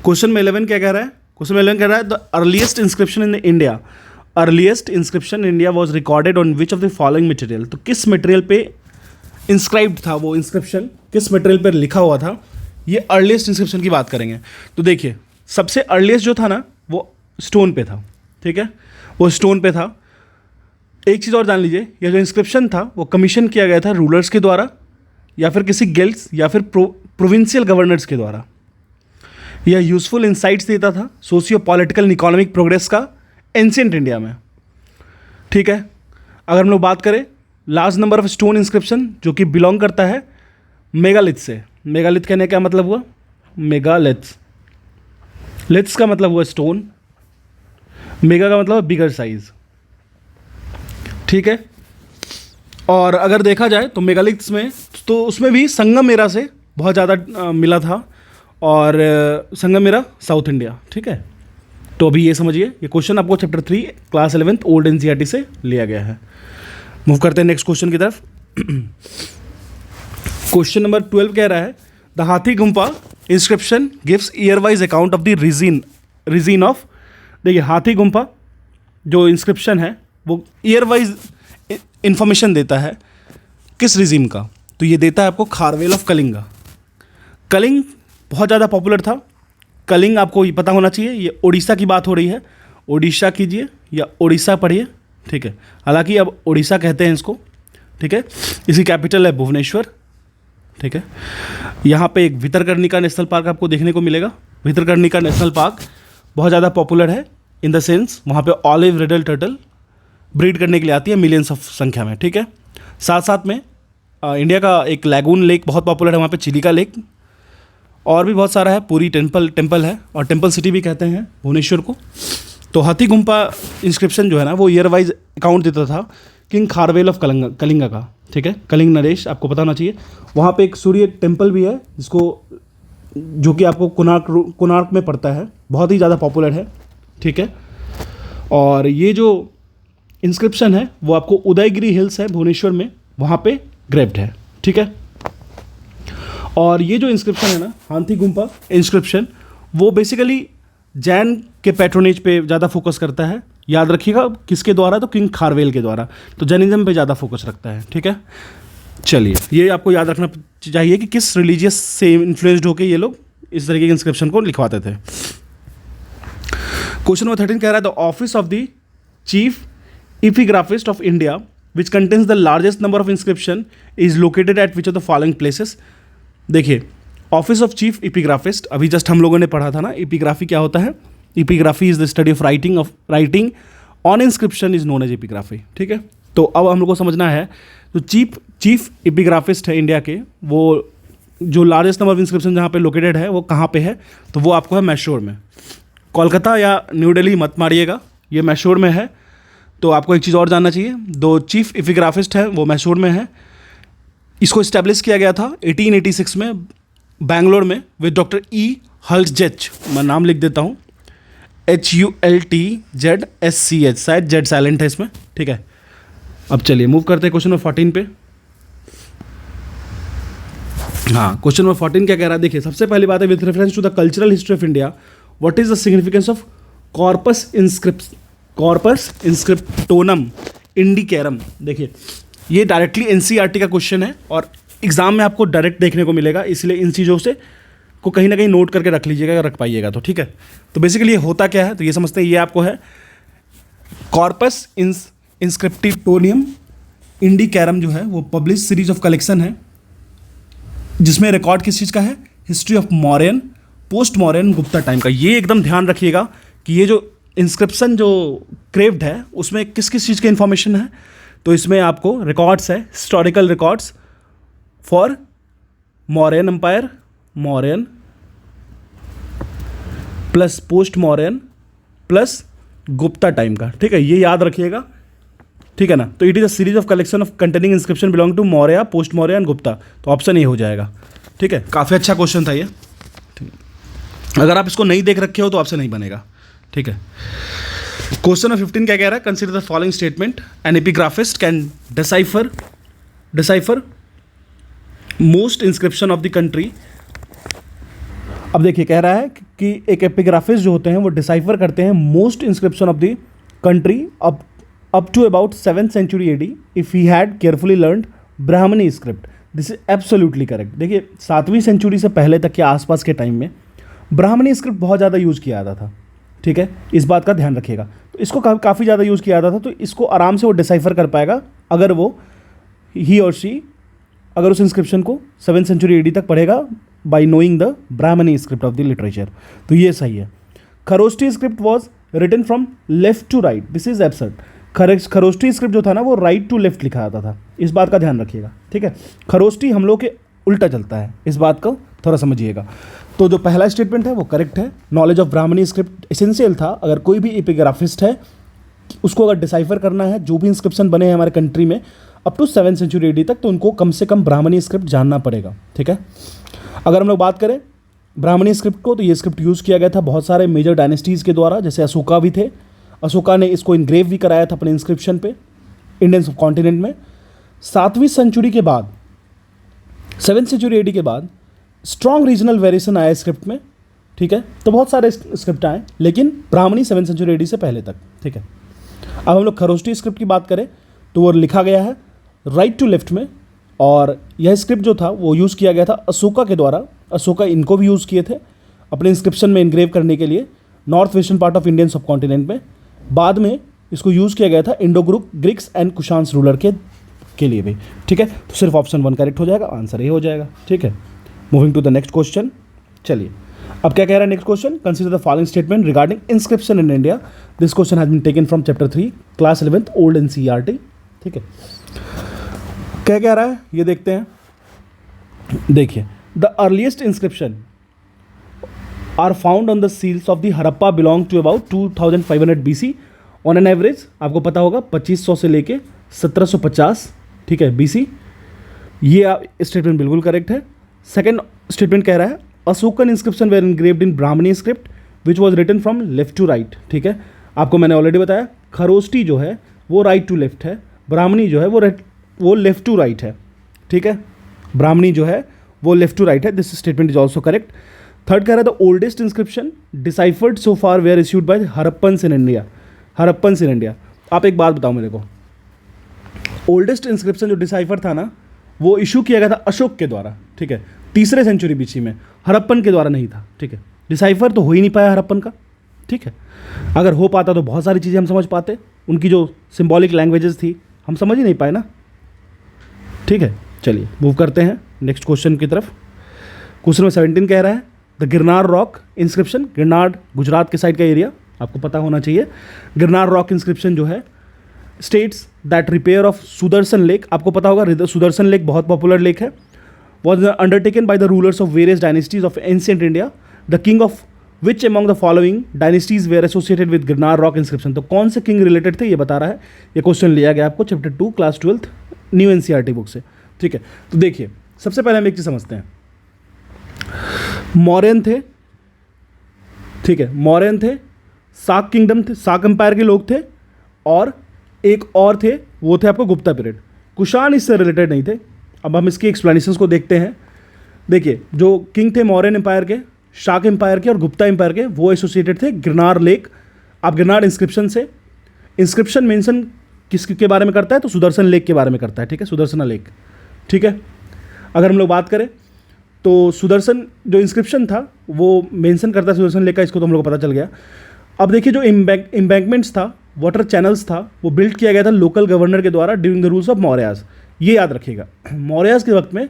S1: क्वेश्चन में 11 क्या कह रहा है, क्वेश्चन में 11 कह रहा है the earliest inscription in India, earliest inscription in India was recorded on which of the following material. तो किस मटेरियल पे इंस्क्राइब्ड था वो इंस्क्रिप्शन, किस मटेरियल पर लिखा हुआ था, ये अर्लीस्ट इंस्क्रिप्शन की बात करेंगे। तो देखिए सबसे अर्लीस्ट जो था ना वो स्टोन पे था, ठीक है, वो स्टोन पे था। एक चीज़ और जान लीजिए, यह जो इंस्क्रिप्शन था वो कमीशन किया गया था रूलर्स के द्वारा या फिर किसी गिल्ड्स या फिर प्रोविंशियल गवर्नर्स के द्वारा। यह यूज़फुल इंसाइट्स देता था socio political and economic progress का एंशिएंट इंडिया में, ठीक है। अगर हम लोग बात करें large number of stone inscription जो कि बिलोंग करता है मेगालिथ से। मेगालिथ कहने का मतलब हुआ मेगालिथ्स, लिथ्स का मतलब हुआ स्टोन, मेगा का मतलब बिगर साइज, ठीक है। और अगर देखा जाए तो मेगालिथ्स में, तो उसमें भी संगमेरा से बहुत ज़्यादा मिला था, और संगमेरा साउथ इंडिया। ठीक है, तो अभी ये समझिए, ये क्वेश्चन आपको चैप्टर 3 क्लास 11 ओल्ड एनसीईआरटी से लिया गया है। मूव करते हैं नेक्स्ट क्वेश्चन की तरफ। क्वेश्चन नंबर 12 कह रहा है the Hathigumpha inscription gives year wise account of the reign of. देखिए, हाथी गुम्पा जो इंस्क्रिप्शन है वो ईयर वाइज इंफॉर्मेशन देता है किस रिजीम का, तो ये देता है आपको खारवेल ऑफ कलिंगा। कलिंग बहुत ज़्यादा पॉपुलर था। कलिंग आपको ये पता होना चाहिए, ये उड़ीसा की बात हो रही है, ओडिशा कीजिए या उड़ीसा पढ़िए। ठीक है, हालांकि अब उड़ीसा कहते हैं इसको। ठीक है, इसकी कैपिटल है भुवनेश्वर। ठीक है, यहाँ पे एक भितरकनिका नेशनल पार्क आपको देखने को मिलेगा। भितरकनिका नेशनल पार्क बहुत ज़्यादा पॉपुलर है इन द सेंस वहाँ पे ऑलिव रेडल टर्टल ब्रीड करने के लिए आती है मिलियंस ऑफ संख्या में। ठीक है, साथ साथ में इंडिया का एक लैगून लेक बहुत पॉपुलर है वहाँ पे, चिलिका लेक, और भी बहुत सारा है। पूरी टेम्पल है, और टेम्पल सिटी भी कहते हैं भुवनेश्वर को। तो हाथी गुम्पा इंस्क्रिप्शन जो है ना वो ईयर वाइज अकाउंट देता था किंग खारवेल ऑफ कलिंगा का। ठीक है, कलिंग नरेश आपको पता होना चाहिए। वहाँ पे एक सूर्य टेम्पल भी है जो कि आपको कोणार्क में पड़ता है, बहुत ही ज़्यादा पॉपुलर है। ठीक है, और ये जो इंस्क्रिप्शन है वो आपको उदयगिरी हिल्स है भुवनेश्वर में, वहाँ पे ग्रेव्ड है। ठीक है, और ये जो इंस्क्रिप्शन है ना हाथी गुम्पा इंस्क्रिप्शन, वो बेसिकली जैन के पैट्रोनेज पे ज़्यादा फोकस करता है। याद रखिएगा किसके द्वारा, तो किंग खारवेल के द्वारा, तो जैनिज्म पे ज़्यादा फोकस रखता है। ठीक है, चलिए ये आपको याद रखना चाहिए कि किस रिलीजियस से इन्फ्लुएंस्ड होकर ये लोग इस तरीके के इंस्क्रिप्शन को लिखवाते थे। क्वेश्चन नंबर 13 कह रहा है the office of the chief epigraphist of India which contains the largest number of inscription is located at which of the following places. देखिए, ऑफिस ऑफ चीफ एपिग्राफिस्ट अभी जस्ट हम लोगों ने पढ़ा था ना, एपिग्राफी क्या होता है। Epigraphy is the study of writing on inscription is known as epigraphy. ठीक है, तो अब हम लोग को समझना है तो चीफ एपिग्राफिस्ट है इंडिया के, वो जो लार्जेस्ट नंबर ऑफ इंस्क्रिप्शन जहाँ पे लोकेटेड है वो कहाँ पे है, तो वो आपको है मैसूर में। कोलकाता या न्यू दिल्ली मत मारिएगा, ये मैसूर में है। तो आपको एक चीज़ और जानना चाहिए, दो चीफ एपिग्राफिस्ट है वो मैसूर में है। इसको इस्टेब्लिश किया गया था 1886 में बैंगलोर में विद डॉक्टर ई हल्सजेच। मैं नाम लिख देता हूँ, HULTZSCH, शायद जेड साइलेंट है इसमें। ठीक है, अब चलिए मूव करते हैं क्वेश्चन नंबर 14 पे। हाँ, क्वेश्चन नंबर 14 क्या कह रहा है, देखिए सबसे पहली बात है with reference to the cultural history of India what is the significance of Corpus Inscriptionum Indicarum. देखिए, ये डायरेक्टली एनसीईआरटी का क्वेश्चन है और एग्जाम में आपको डायरेक्ट देखने को मिलेगा, इसलिए इन चीज़ों से को कहीं ना कहीं नोट करके रख लीजिएगा अगर रख पाइएगा तो। ठीक है, तो बेसिकली ये होता क्या है, तो ये समझते हैं, ये आपको है कॉर्पस इंस्क्रिप्टिटोनियम इंडिकैरम जो है वो पब्लिश सीरीज ऑफ कलेक्शन है जिसमें रिकॉर्ड किस चीज़ का है, history of Mauryan, post Mauryan, Gupta time का। ये एकदम ध्यान रखिएगा कि ये जो इंस्क्रिप्शन जो क्रेव्ड है उसमें किस किस चीज़ की इंफॉर्मेशन है। तो इसमें आपको रिकॉर्ड्स है, historical records for Mauryan empire, Mauryan plus post Mauryan plus Gupta time का। ठीक है, ये याद रखिएगा। ठीक है ना, तो it is a series of collection of containing inscription belong to Maurya, post Maurya and Gupta. तो ऑप्शन ए हो जाएगा। ठीक है, काफ़ी अच्छा क्वेश्चन था ये। ठीक है, अगर आप इसको नहीं देख रखे हो तो आपसे नहीं बनेगा। ठीक है, क्वेश्चन नंबर 15 क्या कह रहा है, consider the following statement, an epigraphist can decipher most inscription of the country. अब देखिए कह रहा है कि एक एपिग्राफिस्ट जो होते हैं वो डिसाइफर करते हैं most inscription of the country up to about 7th century AD if he had carefully learned Brahmani script. This is absolutely correct. देखिए 7वीं सेंचुरी से पहले तक के आसपास के टाइम में ब्राह्मणी स्क्रिप्ट बहुत ज़्यादा यूज़ किया जाता था। ठीक है, इस बात का ध्यान रखिएगा। तो इसको काफ़ी ज़्यादा यूज़ किया जाता था, तो इसको आराम से वो डिसाइफर कर पाएगा अगर वो ही और शी अगर उस इंस्क्रिप्शन को 7th सेंचुरी AD तक पढ़ेगा by knowing the Brahmani script of the literature. तो ये सही है। Kharosthi script was written from left to right, this is absurd. Kharosthi script जो था ना वो राइट टू लेफ्ट लिखा जाता था, इस बात का ध्यान रखिएगा। ठीक है, खरोष्टी हम लोग के उल्टा चलता है, इस बात को थोड़ा समझिएगा। तो जो पहला स्टेटमेंट है वो करेक्ट है। Knowledge of Brahmani script essential था अगर कोई भी एपिग्राफिस्ट है उसको अगर डिसाइफर करना है, जो भी इंस्क्रिप्शन बने हैं हमारे कंट्री में up to 7th century AD तक, तो उनको कम से कम ब्राह्मणी स्क्रिप्ट जानना पड़ेगा, ठीक है। अगर हम लोग बात करें ब्राह्मणी स्क्रिप्ट को, तो ये स्क्रिप्ट यूज़ किया गया था बहुत सारे मेजर डायनेस्टीज़ के द्वारा, जैसे अशोका भी थे। अशोका ने इसको इनग्रेव भी कराया था अपने इंस्क्रिप्शन पे इंडियन सब कॉन्टिनेंट में। 7वीं सेंचुरी के बाद, 7th सेंचुरी AD के बाद स्ट्रॉन्ग रीजनल वेरिएशन आया स्क्रिप्ट में, ठीक है। तो बहुत सारे स्क्रिप्ट आए, लेकिन ब्राह्मणी 7th सेंचुरी AD से पहले तक, ठीक है। अब हम लोग खरोष्टी स्क्रिप्ट की बात करें तो वो लिखा गया है राइट टू लेफ्ट में, और यह स्क्रिप्ट जो था वो यूज़ किया गया था अशोका के द्वारा। अशोका इनको भी यूज़ किए थे अपने इंस्क्रिप्शन में इनग्रेव करने के लिए north western part of Indian सब कॉन्टिनेंट में। बाद में इसको यूज़ किया गया था Indo Greeks and Kushans ruler के लिए भी, ठीक है। तो सिर्फ ऑप्शन 1 करेक्ट हो जाएगा, आंसर ये हो जाएगा, ठीक है। Moving to the next question. चलिए अब क्या कह रहा है next question, consider the following statement regarding inscription in India. This question has been taken from chapter 3 class 11th old NCERT, ठीक है। क्या कह रहा है ये देखते हैं। देखिए, the earliest inscription are found on the seals of the Harappa belong to about 2500 BC on an average. आपको पता होगा 2500 से लेके 1750, ठीक है, BC। ये स्टेटमेंट बिल्कुल करेक्ट है। सेकेंड स्टेटमेंट कह रहा है Ashokan inscription were engraved in Brahmani script which was written from left to right, ठीक है। आपको मैंने ऑलरेडी बताया खरोष्टी जो है वो राइट टू लेफ्ट है, ब्राह्मणी जो है वो लेफ्ट टू राइट है, ठीक है। ब्राह्मणी जो है वो लेफ्ट टू राइट है। This statement is also correct. Third कह रहा है the oldest inscription deciphered so far were issued by Harappans in India. Harappans in India, आप एक बात बताओ मेरे को, ओल्डेस्ट इंस्क्रिप्शन जो डिसाइफर था ना वो इशू किया गया था अशोक के द्वारा, ठीक है, 3रे सेंचुरी BC में, हड़प्पन के द्वारा नहीं था, ठीक है। डिसाइफर तो हो ही नहीं पाया हड़प्पन का, ठीक है। अगर हो पाता तो बहुत सारी चीज़ें हम समझ पाते, उनकी जो सिंबॉलिक लैंग्वेजेस थी हम समझ ही नहीं पाए ना, ठीक है। चलिए मूव करते हैं नेक्स्ट क्वेश्चन की तरफ। क्वेश्चन नंबर 17 कह रहा है the Girnar rock inscription. Girnar Gujarat के साइड का एरिया आपको पता होना चाहिए। गिरनार रॉक इंस्क्रिप्शन जो है states that repair of Sudarshan lake, आपको पता होगा सुदर्शन लेक बहुत पॉपुलर लेक है, was undertaken by the rulers of various dynasties of ancient India. The king of which among the following dynasties were associated with Girnar rock inscription? तो कौन से king related थे ये बता रहा है। ये क्वेश्चन लिया गया आपको chapter 2 class 12th new NCERT book से, ठीक है। तो देखिए सबसे पहले हम एक चीज़ समझते हैं, मौर्यन थे, ठीक है, मौर्यन थे, साक किंगडम थे, साक एम्पायर के लोग थे, और एक और थे वो थे आपको गुप्ता पीरियड। कुषाण इससे रिलेटेड नहीं थे। अब हम इसकी एक्सप्लेनेशंस को देखते हैं। देखिए जो किंग थे मौर्यन एम्पायर के, शाक एम्पायर के और गुप्ता एम्पायर के, वो एसोसिएटेड थे गिरनार लेक। आप गिरनार इंस्क्रिप्शन से, इंस्क्रिप्शन मेंशन किसके बारे में करता है तो सुदर्शन लेक के बारे में करता है, ठीक है, सुदर्शना लेक, ठीक है। अगर हम लोग बात करें तो सुदर्शन जो इंस्क्रिप्शन था वो मेंशन करता है सुदर्शन लेक का, इसको तो हम लोग को पता चल गया। अब देखिए जो एम्बैंकमेंट्स था, वाटर चैनल्स था, वो बिल्ड किया गया था लोकल गवर्नर के द्वारा during the rules of Mauryas. ये याद रखिएगा, मौर्याज के वक्त में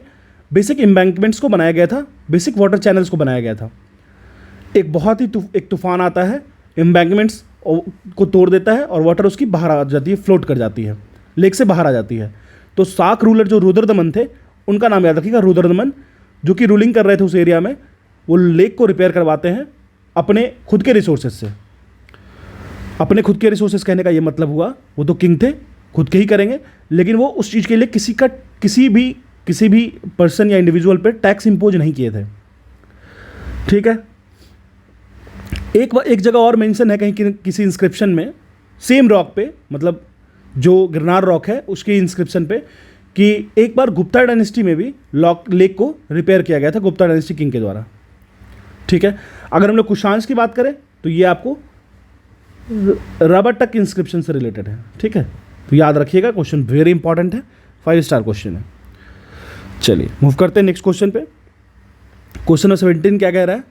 S1: बेसिक एम्बैंकमेंट्स को बनाया गया था, बेसिक वाटर चैनल्स को बनाया गया था। एक बहुत ही एक तूफान आता है, एम्बैंकमेंट्स को तोड़ देता है और वाटर उसकी बाहर आ जाती है, फ्लोट कर जाती है, लेक से बाहर आ जाती है। तो साक रूलर जो रुद्रदमन थे, उनका नाम याद रखिएगा, रुद्रदमन, जो कि रूलिंग कर रहे थे उस एरिया में। वो लेक को रिपेयर करवाते हैं अपने खुद के रिसोर्सेज से। अपने खुद के रिसोर्सेज कहने का ये मतलब हुआ वो तो किंग थे, खुद के ही करेंगे, लेकिन वो उस चीज़ के लिए किसी भी पर्सन या इंडिविजुअल पे टैक्स इंपोज नहीं किए थे, ठीक है। एक जगह और मेंशन है कहीं किसी इंस्क्रिप्शन में, सेम रॉक पे, मतलब जो गिरनार रॉक है उसकी इंस्क्रिप्शन पे, कि एक बार गुप्ता डायनेस्टी में भी लेक को रिपेयर किया गया था गुप्ता डायनेस्टी किंग के द्वारा, ठीक है। अगर हम लोग कुशांश की बात करें तो ये आपको रबरटक इंस्क्रिप्शन से रिलेटेड है, ठीक है। तो याद रखिएगा, क्वेश्चन वेरी इंपॉर्टेंट है, 5 स्टार क्वेश्चन है। चलिए मूव करते हैं नेक्स्ट क्वेश्चन पे। क्वेश्चन नंबर 17 क्या कह रहा है,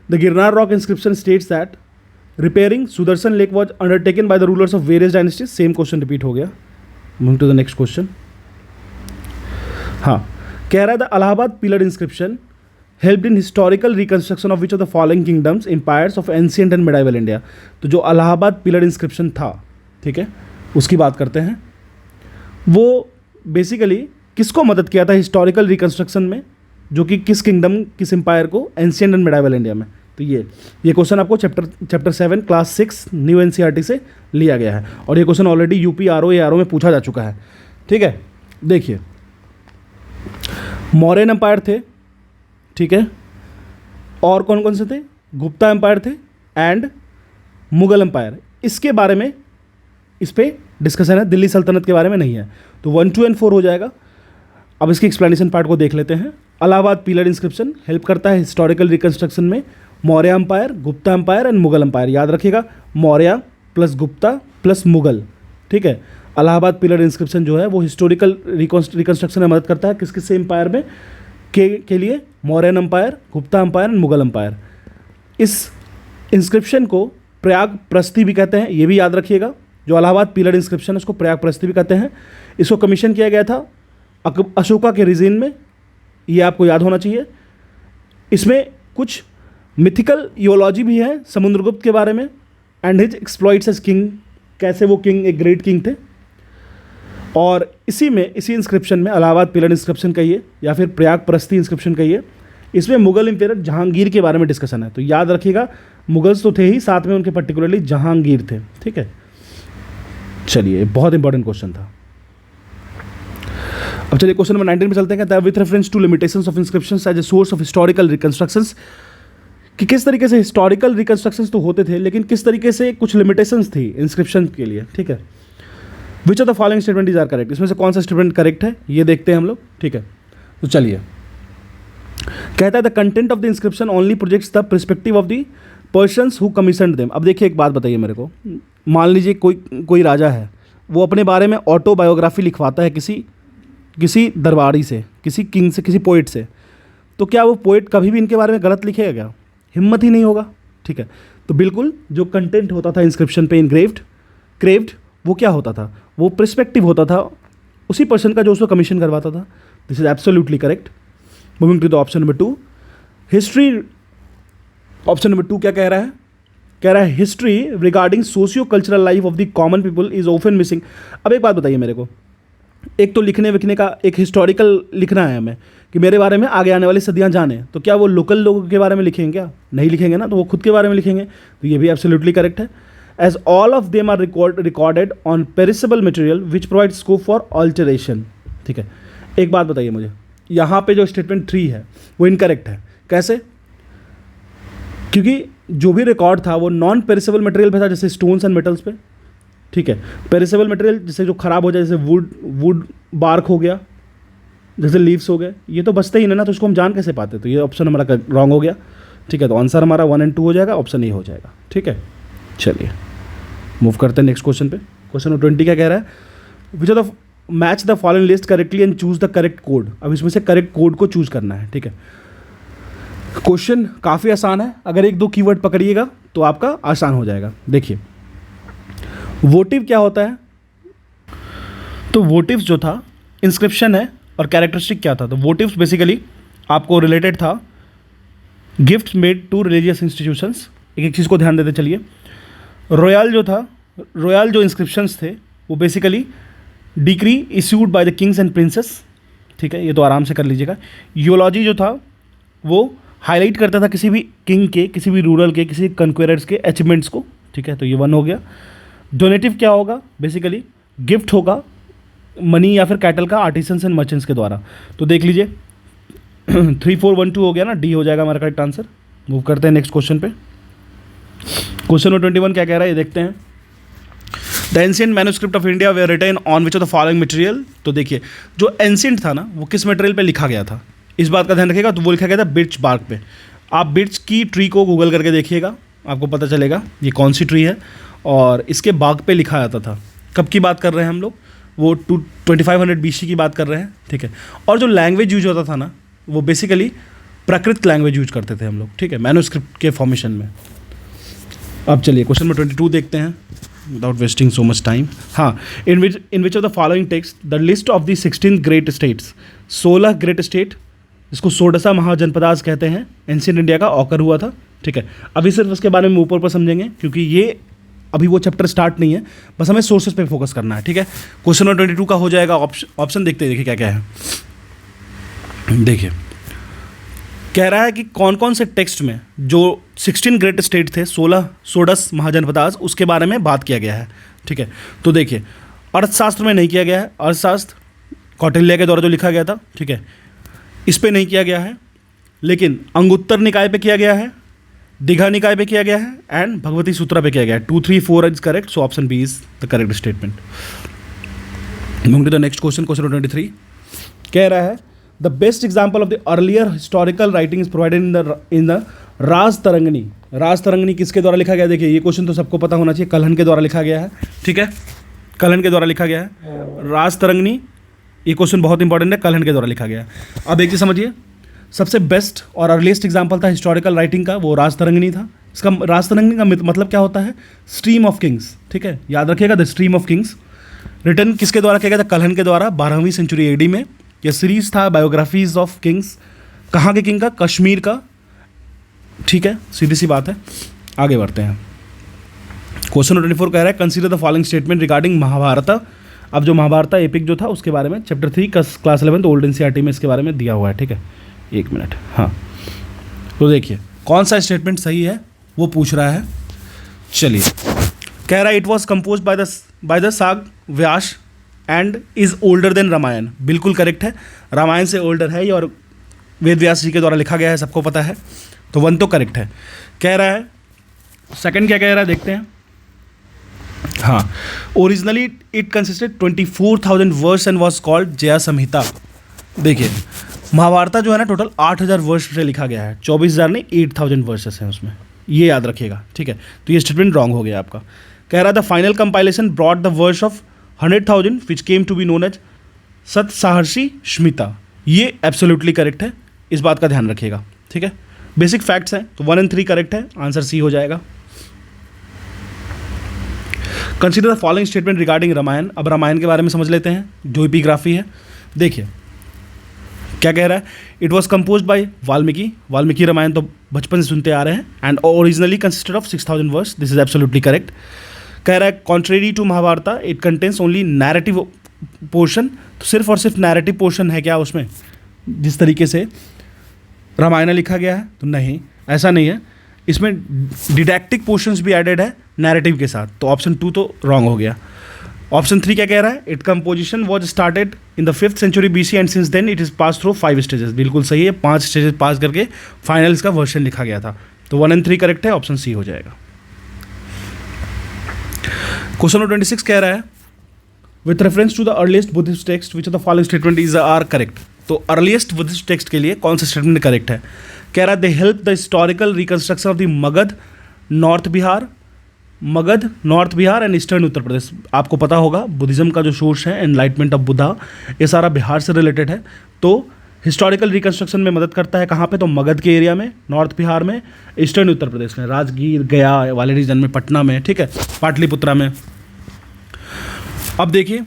S1: the Girnar rock inscription states that repairing Sudarshan lake was undertaken by the rulers of various dynasties. Same question repeat हो गया। Move to the next question. हाँ, कह रहा है the Allahabad pillar inscription helped in historical reconstruction of which of the following kingdoms empires of ancient and medieval India. तो जो Allahabad pillar inscription था, ठीक है, उसकी बात करते हैं। वो बेसिकली किसको मदद किया था हिस्टोरिकल रिकंस्ट्रक्शन में, जो कि किस किंगडम, किस एम्पायर को, एंशिएंट एंड मिडाइवल इंडिया में, तो ये क्वेश्चन आपको चैप्टर 7 क्लास 6 न्यू एनसीईआरटी से लिया गया है, और ये question already UP RO ARO में पूछा जा चुका है। ठीक है, देखिए मौर्यन एम्पायर थे, ठीक है, और कौन कौन से थे, गुप्ता एम्पायर थे एंड मुगल एम्पायर। इसके बारे में इस पर डिस्कशन है, दिल्ली सल्तनत के बारे में नहीं है। तो 1, 2 एंड 4 हो जाएगा। अब इसकी एक्सप्लेनेशन पार्ट को देख लेते हैं। इलाहाबाद पिलर इंस्क्रिप्शन हेल्प करता है हिस्टोरिकल रिकंस्ट्रक्शन में Maurya empire, Gupta empire and Mughal empire. याद रखिएगा, मौर्य प्लस गुप्ता प्लस मुगल। ठीक है, इलाहाबाद पिलर इंस्क्रिप्शन जो है वो हिस्टोरिकल रिकंस्ट्रक्शन में मदद करता है किस किस से एम्पायर में के लिए, Mauryan empire, Gupta empire and Mughal empire. इस इंस्क्रिप्शन को प्रयाग प्रस्ती भी कहते हैं, ये भी याद रखिएगा। जो इलाहाबाद पिलर इंस्क्रिप्शन है उसको प्रयाग प्रस्ती भी कहते हैं। इसको कमीशन किया गया था अशोका के रिजीन में, ये आपको याद होना चाहिए। इसमें कुछ मिथिकल योलॉजी भी है समुद्रगुप्त के बारे में and his exploits as king, कैसे वो किंग एक ग्रेट किंग थे। और इसी इंस्क्रिप्शन में इलाहाबाद पिलर इंस्क्रिप्शन कहिए या फिर प्रयाग प्रस्ती इंस्क्रिप्शन कहिए, इसमें मुगल इंपेरर जहांगीर के बारे में डिस्कशन है। तो याद रखिएगा, मुगल्स तो थे ही, साथ में उनके पर्टिकुलरली जहांगीर थे। ठीक है, चलिए बहुत इंपॉर्टेंट क्वेश्चन था। अब चलिए क्वेश्चन नंबर 19 पे चलते हैं। कहता है with reference to limitations of inscriptions as a source of historical reconstructions, कि किस तरीके से हिस्टोरिकल रिकंस्ट्रक्शंस तो होते थे लेकिन किस तरीके से कुछ लिमिटेशंस थी इंस्क्रिप्शन के लिए। ठीक है, which of the following statement is are correct, इसमें से कौन सा स्टेटमेंट करेक्ट है ये देखते हैं हम लोग। ठीक है, तो चलिए कहता है the content of the inscription only projects the perspective of the persons who commissioned them. अब देखिए एक बात बताइए मेरे को, मान लीजिए कोई राजा है, वो अपने बारे में ऑटोबायोग्राफी लिखवाता है किसी दरबारी से, किसी किंग से, किसी पोइट से, तो क्या वो पोइट कभी भी इनके बारे में गलत लिखेगा क्या? हिम्मत ही नहीं होगा। ठीक है, तो बिल्कुल जो कंटेंट होता था इंस्क्रिप्शन पे क्रेव्ड वो क्या होता था, वो पर्सपेक्टिव होता था उसी पर्सन का जो उसको कमीशन करवाता था। This is absolutely correct. Moving to the option number 2, history. Option number 2 क्या कह रहा है? कह रहा है history regarding socio cultural life of the common people is often missing. अब एक बात बताइए मेरे को, एक तो लिखने विखने का एक हिस्टोरिकल लिखना है हमें कि मेरे बारे में आगे आने वाली सदियां जाने, तो क्या वो लोकल लोगों के बारे में लिखेंगे? क्या नहीं लिखेंगे ना, तो वो खुद के बारे में लिखेंगे। तो ये भी एब्सोल्युटली करेक्ट है। As all of them are recorded on perishable material which provide scope for alteration. ठीक है, एक बात बताइए मुझे, यहाँ पे जो स्टेटमेंट 3 है वो इनकरेक्ट है। कैसे? क्योंकि जो भी रिकॉर्ड था वो नॉन पेरिसेबल मटेरियल पे था, जैसे स्टोन्स एंड मेटल्स पे। ठीक है, पेरिसेबल मटेरियल जैसे जो खराब हो जाए, जैसे वुड बार्क हो गया, जैसे लीव्स हो गए, ये तो बचते ही नहीं ना, तो उसको हम जान कैसे पाते? तो ये ऑप्शन हमारा रॉन्ग हो गया। ठीक है, तो आंसर हमारा 1 और 2 हो जाएगा, ऑप्शन ए हो जाएगा। ठीक है, चलिए मूव करते हैं नेक्स्ट क्वेश्चन पे। क्वेश्चन नंबर 20 क्या कह रहा है? Which are the match the following list correctly and choose the correct code. अब इसमें से करेक्ट कोड को चूज करना है। ठीक है, क्वेश्चन काफ़ी आसान है, अगर 1-2 कीवर्ड पकड़िएगा तो आपका आसान हो जाएगा। देखिए वोटिव क्या होता है? तो वोटिव्स जो था इंस्क्रिप्शन है और कैरेक्टरिस्टिक क्या था? तो वोटिव्स बेसिकली आपको रिलेटेड था gifts made to religious institutions. एक चीज़ को ध्यान देते चलिए। रॉयल जो था, रॉयल जो इंस्क्रिप्शंस थे वो basically decree issued by the kings and princess. ठीक है, ये तो आराम से कर लीजिएगा। यूलॉजी जो था वो हाईलाइट करता था किसी भी किंग के, किसी भी रूरल के, किसी कन्क्वेरर्स के अचीवमेंट्स को। ठीक है, तो ये 1 हो गया। डोनेटिव क्या होगा? बेसिकली गिफ्ट होगा मनी या फिर कैटल का आर्टिसंस एंड मर्चेंट्स के द्वारा। तो देख लीजिए 3, 4, 1, 2 हो गया ना, डी हो जाएगा हमारा करेक्ट आंसर। मूव करते हैं नेक्स्ट क्वेश्चन पे। क्वेश्चन नंबर 21 क्या कह रहा है ये देखते हैं। The ancient manuscript of India were written on which of the following material. तो देखिए जो एंशिएंट था ना वो किस मटेरियल पे लिखा गया था, इस बात का ध्यान रखिएगा। तो वो लिखा गया था बिर्च बार्क पे। आप बिर्च की ट्री को गूगल करके देखिएगा, आपको पता चलेगा ये कौन सी ट्री है, और इसके बाग पे लिखा जाता था। कब की बात कर रहे हैं हम लोग? वो 2500 BC की बात कर रहे हैं। ठीक है, और जो लैंग्वेज यूज होता था ना वो बेसिकली प्राकृत लैंग्वेज यूज करते थे हम लोग। ठीक है, मैन्युस्क्रिप्ट के फॉर्मेशन में। अब चलिए क्वेश्चन नंबर 22 देखते हैं without wasting so much time. हाँ, in which of the following text the list of the 16 great states, 16 great state, इसको सोडसा महाजनपदास कहते हैं, एंशिएंट इंडिया का ऑकर हुआ था। ठीक है, अभी सिर्फ उसके बारे में ऊपर समझेंगे क्योंकि ये अभी वो चैप्टर स्टार्ट नहीं है, बस हमें सोर्सेज पे फोकस करना है। ठीक है, क्वेश्चन नंबर 22 का हो जाएगा ऑप्शन देखते हैं, देखिए क्या क्या है। देखिए कह रहा है कि कौन कौन से टेक्स्ट में जो 16 ग्रेट स्टेट थे, 16 षोडश महाजनपदास, उसके बारे में बात किया गया है। ठीक है, तो देखिए अर्थशास्त्र में नहीं किया गया है, अर्थशास्त्र कौटिल्य के द्वारा जो लिखा गया था, ठीक है, इस पे नहीं किया गया है, लेकिन अंगुत्तर निकाय पे किया गया है, दीघा निकाय पे किया गया है एंड भगवती सूत्रा पे किया गया है। 2, 3, 4 is correct, so option B is the correct statement. Moving to the next question, question 23 कह रहा है the best example of the earlier historical writing is provided in the Rajatarangini. Rajatarangini किसके द्वारा लिखा गया? देखिए ये क्वेश्चन तो सबको पता होना चाहिए, कल्हण के द्वारा लिखा गया है। ठीक है, कल्हण के द्वारा लिखा गया है राजतरंगिणी। ये क्वेश्चन बहुत इंपॉर्टेंट है, कल्हण के द्वारा लिखा गया है। अब एक चीज़ समझिए, सबसे बेस्ट और अर्लीस्ट एग्जाम्पल था हिस्टोरिकल राइटिंग का, वो राजतरंगिणी था। इसका राजतरंगिणी का मतलब क्या होता है? Stream of Kings. ठीक है, याद रखिएगा, the stream of Kings. Return किसके द्वारा किया गया था? कल्हण के द्वारा 12वीं सेंचुरी एडी में। यह सीरीज था बायोग्राफीज ऑफ किंग्स। कहाँ के किंग का? कश्मीर का। ठीक है, सीधी सी बात है, आगे बढ़ते हैं। क्वेश्चन 24 कह रहा है consider the following statement regarding Mahabharata. अब जो महाभारत एपिक जो था उसके बारे में चैप्टर 3 क्लास 11 ओल्ड एनसीईआरटी में इसके बारे में दिया हुआ है। ठीक है, एक मिनट, हाँ, तो देखिए कौन सा स्टेटमेंट सही है वो पूछ रहा है। चलिए, कह रहा है it was compose by the sage Vyas and is older than Ramayan. बिल्कुल करेक्ट है, रामायण से ओल्डर है ये और वेद व्यास जी के द्वारा लिखा गया है, सबको पता है, तो 1 तो करेक्ट है। कह रहा है सेकंड क्या कह रहा है देखते हैं। हाँ, originally it consisted 24,000 verse and was called Jaya Samhita. देखिए महाभारत जो है ना टोटल 8,000 वर्ष से लिखा गया है, 24,000 नहीं 8,000 वर्सेस हैं उसमें, ये याद रखिएगा। ठीक है, तो ये स्टेटमेंट रॉन्ग हो गया आपका। कह रहा था final compilation brought the verse of 100,000 which came to be known as Shatasahasri Samhita. ये एब्सोल्युटली करेक्ट है, इस बात का ध्यान रखिएगा। ठीक है, बेसिक फैक्ट्स हैं, तो 1 और 3 करेक्ट है, आंसर सी हो जाएगा। Consider the following statement regarding Ramayana. अब रामायण के बारे में समझ लेते हैं, जो एपिग्राफी है। देखिए क्या कह रहा है, it was compose by Valmiki. Valmiki Ramayana तो बचपन से सुनते आ रहे हैं and originally consisted of 6,000 verse. This is absolutely correct. कह रहा है contrary to Mahabharata it contains only narrative portion. तो सिर्फ और सिर्फ नैरेटिव पोर्शन है क्या उसमें, जिस तरीके से रामायण लिखा गया है? तो नहीं, ऐसा नहीं है, इसमें डिडैक्टिक पोर्शंस भी एडेड है नैरेटिव के साथ। तो ऑप्शन 2 तो रॉन्ग हो गया। ऑप्शन 3 क्या कह रहा है, it composition was started in the 5th century BC and since then it is pass through 5 stages. बिल्कुल सही है, 5 स्टेजेस पास करके फाइनल इसका वर्जन लिखा गया था। तो 1 और 3 करेक्ट है, ऑप्शन सी हो जाएगा। क्वेश्चन 26 कह रहा है with reference to the earliest Buddhist text which of the following statement is are correct. तो अर्लीस्ट बुद्धिस्ट टेक्स्ट के लिए कौन सा स्टेटमेंट करेक्ट है? कह रहा है they help the historical reconstruction of the Magadh north Bihar and eastern Uttar Pradesh. आपको पता होगा बुद्धिज्म का जो सोर्स है एनलाइटमेंट ऑफ बुद्धा, ये सारा बिहार से रिलेटेड है। तो हिस्टोरिकल रिकंस्ट्रक्शन में मदद करता है कहाँ पे? तो मगध के एरिया में, नॉर्थ बिहार में, ईस्टर्न उत्तर प्रदेश में, राजगीर, गया वाले रीजन में, पटना में, ठीक है, पाटलिपुत्रा में। अब देखिए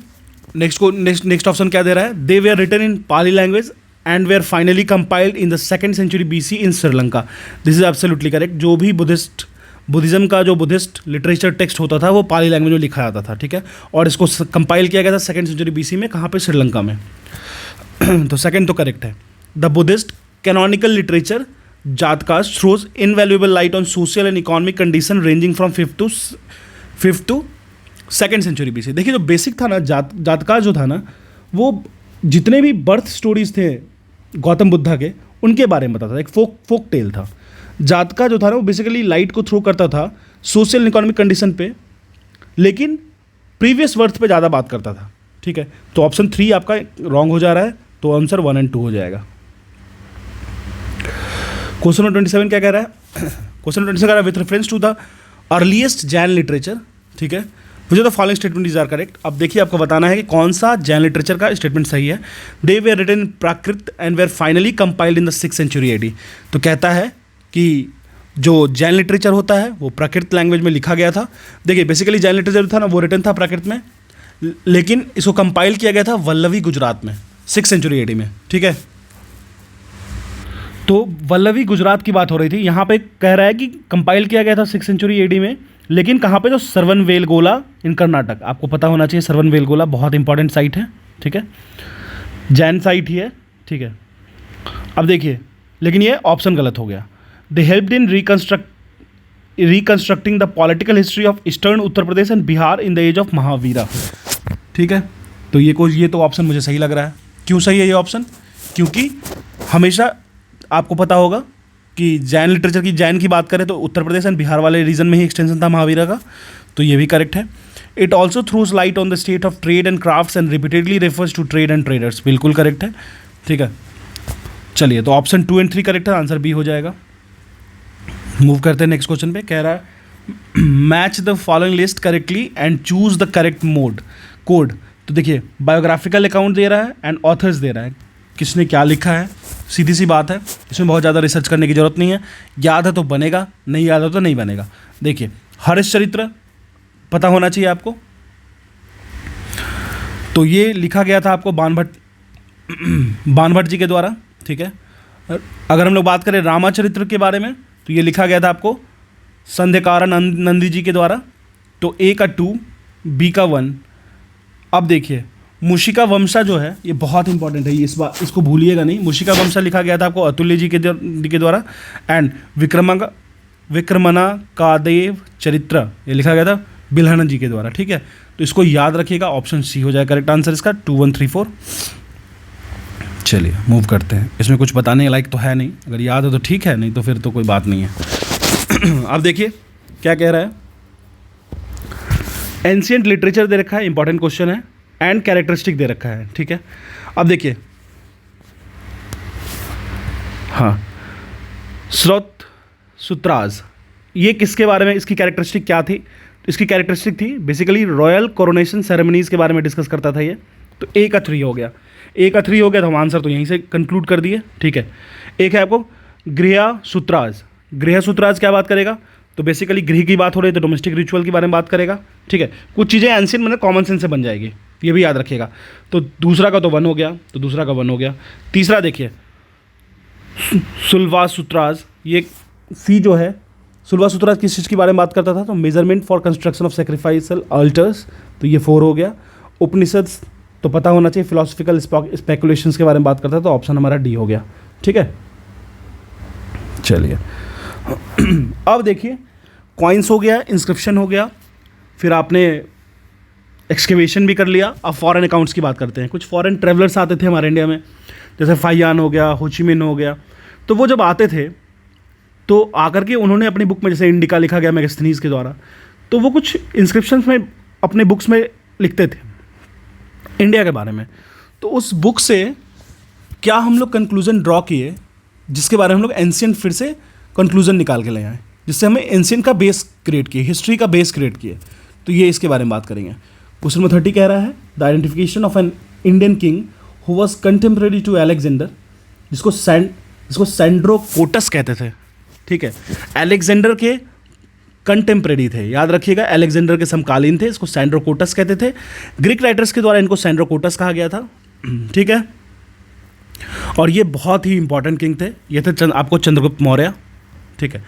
S1: नेक्स्ट ऑप्शन क्या दे रहा है, they were written in Pali language and were finally compiled in the 2nd century BC in Sri Lanka. This is absolutely correct. जो भी बुद्धिज्म का जो बुद्धिस्ट लिटरेचर टेक्स्ट होता था वो पाली लैंग्वेज में लिखा जाता था। ठीक है, और इसको कंपाइल किया गया था 2nd सेंचुरी BC में, कहाँ पे? श्रीलंका में। तो सेकंड तो करेक्ट है। The Buddhist canonical literature Jatakas throws invaluable light on social and economic condition ranging from 5th to 2nd century BC। देखिए जो बेसिक था ना, जातकास्ट जो था ना, वो जितने भी बर्थ स्टोरीज थे गौतम बुद्धा के, उनके बारे में बताता था, एक फोक टेल था। जातका जो था ना वो बेसिकली लाइट को थ्रो करता था सोशल एंड इकोनॉमिक कंडीशन पे, लेकिन प्रीवियस वर्थ पे ज़्यादा बात करता था। ठीक है, तो ऑप्शन 3 आपका रॉन्ग हो जा रहा है, तो आंसर 1 और 2 हो जाएगा। क्वेश्चन 27 क्या कह रहा है? क्वेश्चन 27 कह रहा है with reference to the earliest Jain literature. ठीक है, मुझे तो following statement is are correct. अब देखिए आपको बताना है कि कौन सा जैन लिटरेचर का स्टेटमेंट सही है। They were written in Prakrit and were finally compiled in the 6th century AD। तो कहता है कि जो जैन लिटरेचर होता है वो प्राकृत लैंग्वेज में लिखा गया था। देखिए बेसिकली जैन लिटरेचर था ना वो रिटन था प्राकृत में, लेकिन इसको कंपाइल किया गया था वल्लवी गुजरात में 6th सेंचुरी AD में। ठीक है, तो वल्लवी गुजरात की बात हो रही थी। यहाँ पे कह रहा है कि कंपाइल किया गया था 6th सेंचुरी AD में, लेकिन कहाँ पे? तो सरवनवेलगोला इन कर्नाटक। आपको पता होना चाहिए सरवनवेलगोला बहुत इंपॉर्टेंट साइट है। ठीक है, जैन साइट ही है। ठीक है, अब देखिए लेकिन ये ऑप्शन गलत हो गया। They helped in reconstructing the political history of eastern Uttar Pradesh and Bihar in the age of Mahavira. ठीक है, तो ये तो ऑप्शन मुझे सही लग रहा है। क्यों सही है ये ऑप्शन? क्योंकि हमेशा आपको पता होगा कि जैन लिटरेचर की, जैन की बात करें तो उत्तर प्रदेश एंड बिहार वाले रीजन में ही एक्सटेंशन था महावीरा का, तो ये भी करेक्ट है। It also throws light on the state of trade and crafts and repeatedly refers to trade and traders, बिल्कुल करेक्ट है। ठीक है, चलिए तो ऑप्शन 2 और 3 करेक्ट है, आंसर बी हो जाएगा। मूव करते हैं नेक्स्ट क्वेश्चन पे। कह रहा है match the following list correctly and choose the correct code. तो देखिए, बायोग्राफिकल अकाउंट दे रहा है एंड ऑथर्स दे रहा है, किसने क्या लिखा है, सीधी सी बात है, इसमें बहुत ज़्यादा रिसर्च करने की ज़रूरत नहीं है। याद है तो बनेगा, नहीं याद है तो नहीं बनेगा। देखिए, हर्ष चरित्र पता होना चाहिए आपको, तो ये लिखा गया था आपको बाणभट्ट जी के द्वारा। ठीक है, अगर हम लोग बात करें रामाचरित्र के बारे में, तो ये लिखा गया था आपको संध्याकारा नंदी जी के द्वारा। तो ए का 2, बी का 1। अब देखिए, मुशिका वंशा जो है ये बहुत इंपॉर्टेंट है, इस बार इसको भूलिएगा नहीं। मुशिका वंशा लिखा गया था आपको अतुल्य जी के द्वारा। एंड विक्रमना कादेव चरित्र ये लिखा गया था बिल्हण जी के द्वारा। ठीक है, तो इसको याद रखिएगा, ऑप्शन सी हो जाए करेक्ट आंसर इसका, 2, 1, 3, 4। चलिए मूव करते हैं, इसमें कुछ बताने लायक तो है नहीं, अगर याद है तो ठीक है, नहीं तो फिर तो कोई बात नहीं है। अब देखिए क्या कह रहा है, एंशिएंट लिटरेचर दे रखा है, इंपॉर्टेंट क्वेश्चन है, एंड कैरेक्टरिस्टिक दे रखा है। ठीक है, अब देखिए, हाँ, स्रोत सूत्राज ये किसके बारे में, इसकी कैरेक्टरिस्टिक क्या थी? इसकी कैरेक्टरिस्टिक थी बेसिकली रॉयल कोरोनेशन सेरेमनीज के बारे में डिस्कस करता था ये। तो ए का 3 हो गया, ए का 3 हो गया, तो हम आंसर तो यहीं से कंक्लूड कर दिए। ठीक है, एक है आपको गृह सूत्राज। गृह सूत्राज क्या बात करेगा? तो बेसिकली गृह की बात हो रही है तो डोमेस्टिक रिचुअल के बारे में बात करेगा। ठीक है, कुछ चीज़ें एंशिएंट मतलब कॉमन सेंस से बन जाएगी, ये भी याद रखिएगा। तो दूसरा का तो 1 हो गया, तो दूसरा का 1 हो गया। तीसरा देखिए, सुलवा सूत्राज, ये सी जो है, सुलवा सूत्राज किस चीज़ के बारे में बात करता था? तो measurement for construction of sacrificial altars, तो ये 4 हो गया। उपनिषद तो पता होना चाहिए, फिलोसफिकल स्पेकुलेशंस के बारे में बात करता है, तो ऑप्शन हमारा डी हो गया। ठीक है, चलिए अब देखिए, कॉइन्स हो गया, इंस्क्रिप्शन हो गया, फिर आपने एक्सकेवेशन भी कर लिया। अब फॉरेन अकाउंट्स की बात करते हैं। कुछ फॉरेन ट्रेवलर्स आते थे हमारे इंडिया में, जैसे फाइयान हो गया, होचिमिन हो गया। तो वो जब आते थे तो आकर के उन्होंने अपनी बुक में, जैसे इंडिका लिखा गया मैगस्थनीज के द्वारा, तो वो कुछ इंस्क्रिप्शंस में अपने बुक्स में लिखते थे इंडिया के बारे में। तो उस बुक से क्या हम लोग कंक्लूजन ड्रॉ किए, जिसके बारे में हम लोग एंशिएंट फिर से कंक्लूजन निकाल के ले आए, जिससे हमें एंशिएंट का बेस क्रिएट किए, हिस्ट्री का बेस क्रिएट किए। तो ये इसके बारे में बात करेंगे। क्वेश्चन नंबर 30 कह रहा है the identification of an Indian king who was contemporary to Alexander, जिसको सैंड्रोकोटस कहते थे। ठीक है, अलेक्जेंडर के कंटेम्परेरी थे, याद रखिएगा, अलेक्जेंडर के समकालीन थे, इसको सैंड्रोकोटस कहते थे। ग्रीक राइटर्स के द्वारा इनको सैंड्रोकोटस कहा गया था। ठीक है, और ये बहुत ही इंपॉर्टेंट किंग थे। ये थे आपको चंद्रगुप्त मौर्य। ठीक है,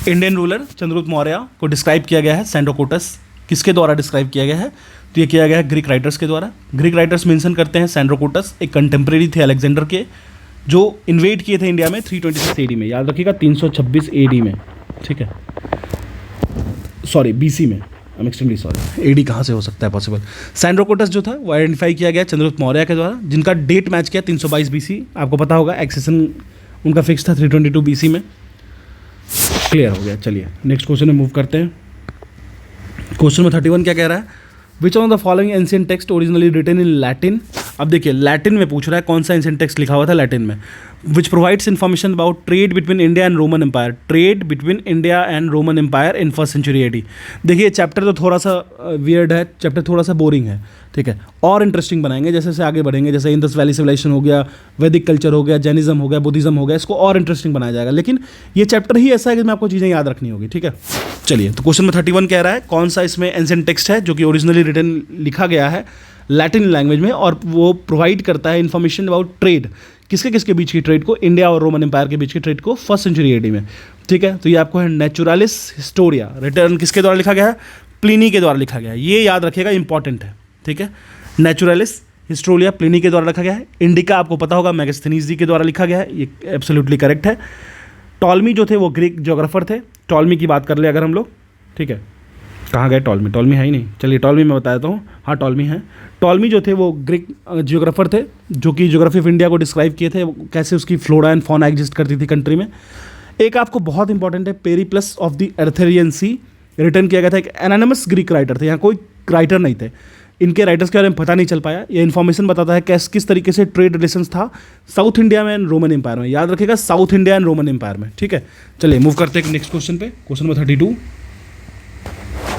S1: इंडियन रूलर चंद्रगुप्त मौर्य को डिस्क्राइब किया गया है सैंड्रोकोटस, किसके द्वारा डिस्क्राइब किया गया है? तो ये किया गया है ग्रीक राइटर्स के द्वारा। ग्रीक राइटर्स मेंशन करते हैं सैंड्रोकोटस एक कंटेम्परेरी थे अलेक्जेंडर के, जो इन्वेड किए थे इंडिया में 326 एडी में, याद रखिएगा 326 एडी में। ठीक है, सॉरी बीसी में, I am extremely sorry, AD कहाँ से हो सकता है पॉसिबल। सैंड्रोकोटस जो था वो आइडेंटिफाई किया गया चंद्रगुप्त मौर्य के द्वारा, जिनका डेट मैच किया 322 बीसी। आपको पता होगा एक्सेशन उनका फिक्स था 322 बीसी में। क्लियर हो गया। चलिए नेक्स्ट क्वेश्चन में मूव करते हैं। क्वेश्चन नंबर 31 क्या कह रहा है? Which of the following ancient text originally written in Latin. अब देखिए, लैटिन में पूछ रहा है कौन सा एंशिएंट टेक्स्ट लिखा हुआ था लैटिन में, which provides information about trade between India and Roman empire. Trade between India and Roman empire in first century AD. देखिए चैप्टर तो थोड़ा सा वियर्ड है, चैप्टर थोड़ा सा बोरिंग है। ठीक है, और इंटरेस्टिंग बनाएंगे जैसे जैसे आगे बढ़ेंगे, जैसे इंडस वैली सिविलाइजेशन हो गया, वैदिक कल्चर हो गया, जैनिज्म हो गया, बुद्धिज्म हो गया, इसको और इंटरेस्टिंग बनाया जाएगा। लेकिन ये चैप्टर ही ऐसा है कि मैं आपको चीज़ें याद रखनी होगी। ठीक है, चलिए तो क्वेश्चन में 31 कह रहा है कौन सा इसमें एंशिएंट टेक्स्ट है जो कि ओरिजिनली रिटन लिखा गया है लैटिन लैंग्वेज में, और वो प्रोवाइड करता है इन्फॉर्मेशन अबाउट ट्रेड, किसके किसके बीच की ट्रेड को, इंडिया और रोमन एम्पायर के बीच की ट्रेड को फर्स्ट सेंचुरी एडी में। ठीक है, तो ये आपको है नेचुरलिस हिस्टोरिया, रिटर्न किसके द्वारा लिखा गया है? प्लिनी के द्वारा लिखा गया है। ये याद रखिएगा, इंपॉर्टेंट है। ठीक है, नेचुरलिस हिस्टोरिया प्लिनी के द्वारा लिखा गया है। इंडिका आपको पता होगा मेगास्थनीज जी के द्वारा लिखा गया है, ये एब्सोल्युटली करेक्ट है। टॉलमी जो थे वो ग्रीक ज्योग्राफर थे। टॉलमी की बात कर ले अगर हम लोग, ठीक है, कहाँ गए टॉलमी, टॉलमी है ही नहीं, चलिए टॉलमी मैं बता देता हूँ, हाँ टॉलमी है। टॉलमी जो थे वो ग्रीक जियोग्राफर थे जो कि ज्योग्राफी ऑफ इंडिया को डिस्क्राइब किए थे, कैसे उसकी फ्लोरा एंड फौना एग्जिस्ट करती थी कंट्री में। एक आपको बहुत इंपॉर्टेंट है, Periplus of the Erythraean Sea return किया गया था, एक एनानिमस ग्रीक राइटर थे, यहाँ कोई राइटर नहीं थे, इनके राइटर्स के बारे में पता नहीं चल पाया। ये इन्फॉर्मेशन बताता है किस तरीके से ट्रेड रिलेशंस था साउथ इंडिया में एंड रोमन एम्पायर में, याद रखिएगा South India and Roman empire में, ठीक है। चलिए मूव करते हैं नेक्स्ट क्वेश्चन पे, क्वेश्चन नंबर 32।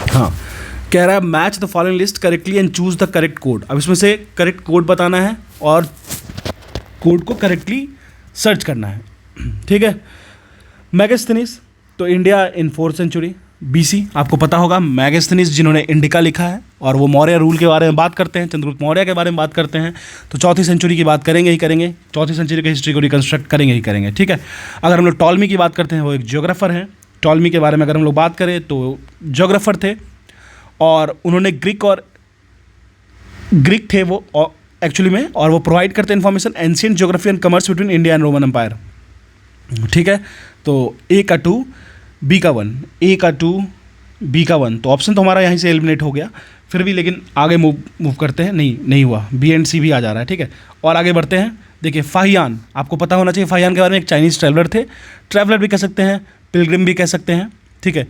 S1: हाँ, कह रहा है match the following list correctly and choose the correct code. अब इसमें से करेक्ट कोड बताना है और कोड को करेक्टली सर्च करना है, ठीक है। मेगास्थनीज तो India in 4th century BC, आपको पता होगा मेगास्थनीज जिन्होंने इंडिका लिखा है, और वो मौर्य रूल के बारे में बात करते हैं, चंद्रगुप्त मौर्य के बारे में बात करते हैं, तो 4th सेंचुरी की बात करेंगे ही करेंगे, 4th सेंचुरी की हिस्ट्री को रिकंस्ट्रक्ट करेंगे ही करेंगे, ठीक है। अगर हम लोग टॉलमी की बात करते हैं, वो एक ज्योग्राफर हैं। टॉलमी के बारे में अगर हम लोग बात करें तो ज्योग्राफर थे, और उन्होंने ग्रीक थे वो एक्चुअली में, और वो प्रोवाइड करते हैं information ancient geography and commerce between India and Roman empire, ठीक है। तो A का 2 B का 1, A का 2 B का 1, तो ऑप्शन तो हमारा यहीं से एलिमिनेट हो गया, फिर भी लेकिन आगे मूव करते हैं, नहीं हुआ, B एंड C भी आ जा रहा है, ठीक है। और आगे बढ़ते हैं, देखिए फाहियान, आपको पता होना चाहिए फाहियान के बारे में, एक चाइनीज़ ट्रैवलर थे, ट्रैवलर भी कह सकते हैं, पिलग्रिम भी कह सकते हैं, ठीक है।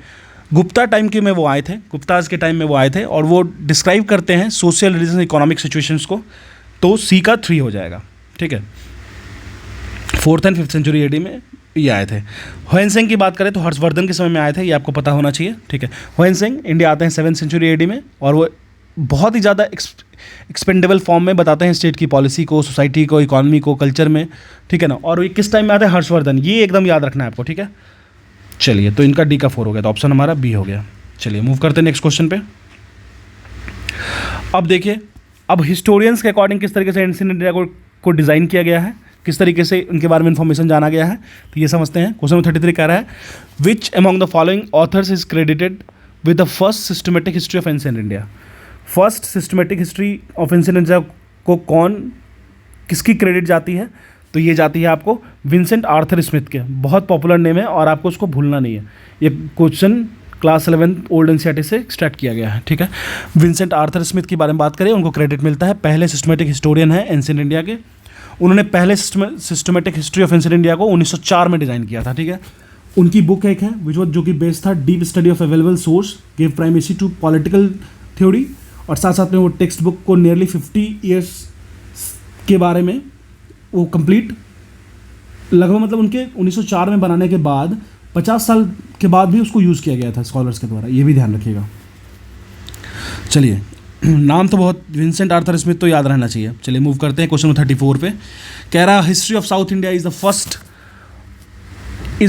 S1: गुप्ता टाइम के में वो आए थे, गुप्ताज के टाइम में वो आए थे, और वो डिस्क्राइब करते हैं सोशल रिलीजन इकोनॉमिक सिचुएशंस को, तो C का 3 हो जाएगा, ठीक है। 4th and 5th century AD में ये आए थे। ह्वेनसेंग की बात करें तो हर्षवर्धन के समय में आए थे, ये आपको पता होना चाहिए, ठीक है। ह्वेनसेंग इंडिया आते हैं 7th सेंचुरी AD में, और वो बहुत ही ज़्यादा एक्सपेंडेबल फॉर्म में बताते हैं स्टेट की पॉलिसी को, सोसाइटी को, इकोनॉमी को, कल्चर में, ठीक है ना। और ये किस टाइम में आते हैं, हर्षवर्धन, ये एकदम याद रखना है आपको, ठीक है। चलिए, तो इनका D का 4 हो गया, तो ऑप्शन हमारा B हो गया। चलिए मूव करते हैं नेक्स्ट क्वेश्चन पे। अब देखिए, अब हिस्टोरियंस के अकॉर्डिंग किस तरीके से एंशिएंट इंडिया को डिज़ाइन किया गया है, किस तरीके से उनके बारे में इन्फॉर्मेशन जाना गया है, तो ये समझते हैं। क्वेश्चन नंबर 33 कह रहा है which among the following authors is credited with the first systematic history of ancient India. First systematic history of ancient India को किसकी क्रेडिट जाती है, तो ये जाती है आपको विंसेंट आर्थर स्मिथ के, बहुत पॉपुलर नेम है और आपको उसको भूलना नहीं है। ये क्वेश्चन क्लास 11 ओल्ड एनसीईआरटी से एक्सट्रैक्ट किया गया है, ठीक है। विंसेंट आर्थर स्मिथ के बारे में बात करें, उनको क्रेडिट मिलता है, पहले सिस्टमेटिक हिस्टोरियन है एंशिएंट इंडिया के। उन्होंने पहले systematic history of ancient India को 1904 में डिज़ाइन किया था, ठीक है। उनकी बुक एक है जो कि बेस्ड था deep study of available source give primacy to political theory, और साथ साथ में वो टेक्स्ट बुक को नियरली 50 ईयर्स के बारे में वो कंप्लीट लगभग, मतलब उनके 1904 में बनाने के बाद 50 साल के बाद भी उसको यूज़ किया गया था स्कॉलर्स के द्वारा, ये भी ध्यान रखिएगा। चलिए, नाम तो बहुत, विंसेंट आर्थर स्मिथ तो याद रहना चाहिए। चलिए मूव करते हैं क्वेश्चन 34 पे। कह रहा history of South India is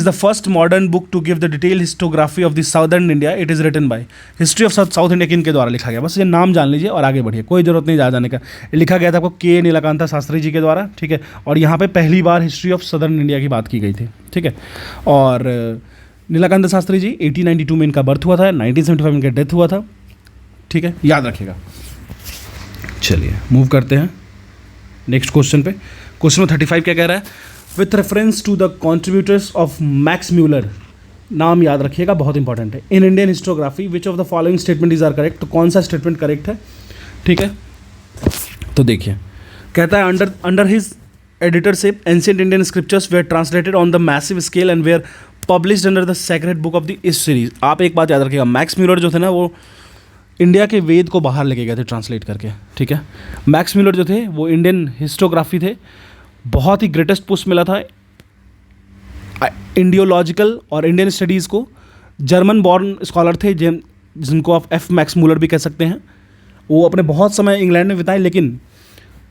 S1: the first modern book to give the detail historiography of the southern India. It is written by, history of South India किन के द्वारा लिखा गया, बस ये नाम जान लीजिए और आगे बढ़िए, कोई जरूरत नहीं जा जाने का। लिखा गया था आपको के नीलकांता शास्त्री जी के द्वारा, ठीक है। और यहाँ पे पहली बार हिस्ट्री ऑफ सदर्न इंडिया की बात की गई थी, ठीक है। और नीलकांता शास्त्री जी 1892 में इनका बर्थ हुआ था, 1975 में इनका डेथ हुआ था, ठीक है, याद रखिएगा। चलिए मूव करते हैं नेक्स्ट क्वेश्चन पे। क्वेश्चन 35 क्या कह रहा है, with reference to the contributors of Max Muller, नाम याद रखिएगा, बहुत इंपॉर्टेंट है। In Indian historiography which of the following statement is are correct, तो कौन सा स्टेटमेंट करेक्ट है, ठीक है। तो देखिए, कहता है under his editorship ancient Indian scriptures were translated on the massive scale and were published under the sacred book of the east series. आप एक बात याद रखिएगा, मैक्स म्यूलर जो थे ना, वो इंडिया के वेद को बाहर लेके गए थे ट्रांसलेट करके, ठीक है। मैक्स म्यूलर जो थे वो इंडियन हिस्टोग्राफी थे, बहुत ही ग्रेटेस्ट पोस्ट मिला था इंडियोलॉजिकल और इंडियन स्टडीज़ को। जर्मन बॉर्न स्कॉलर थे जिनको आप एफ मैक्स म्यूलर भी कह सकते हैं। वो अपने बहुत समय इंग्लैंड में बिताए, लेकिन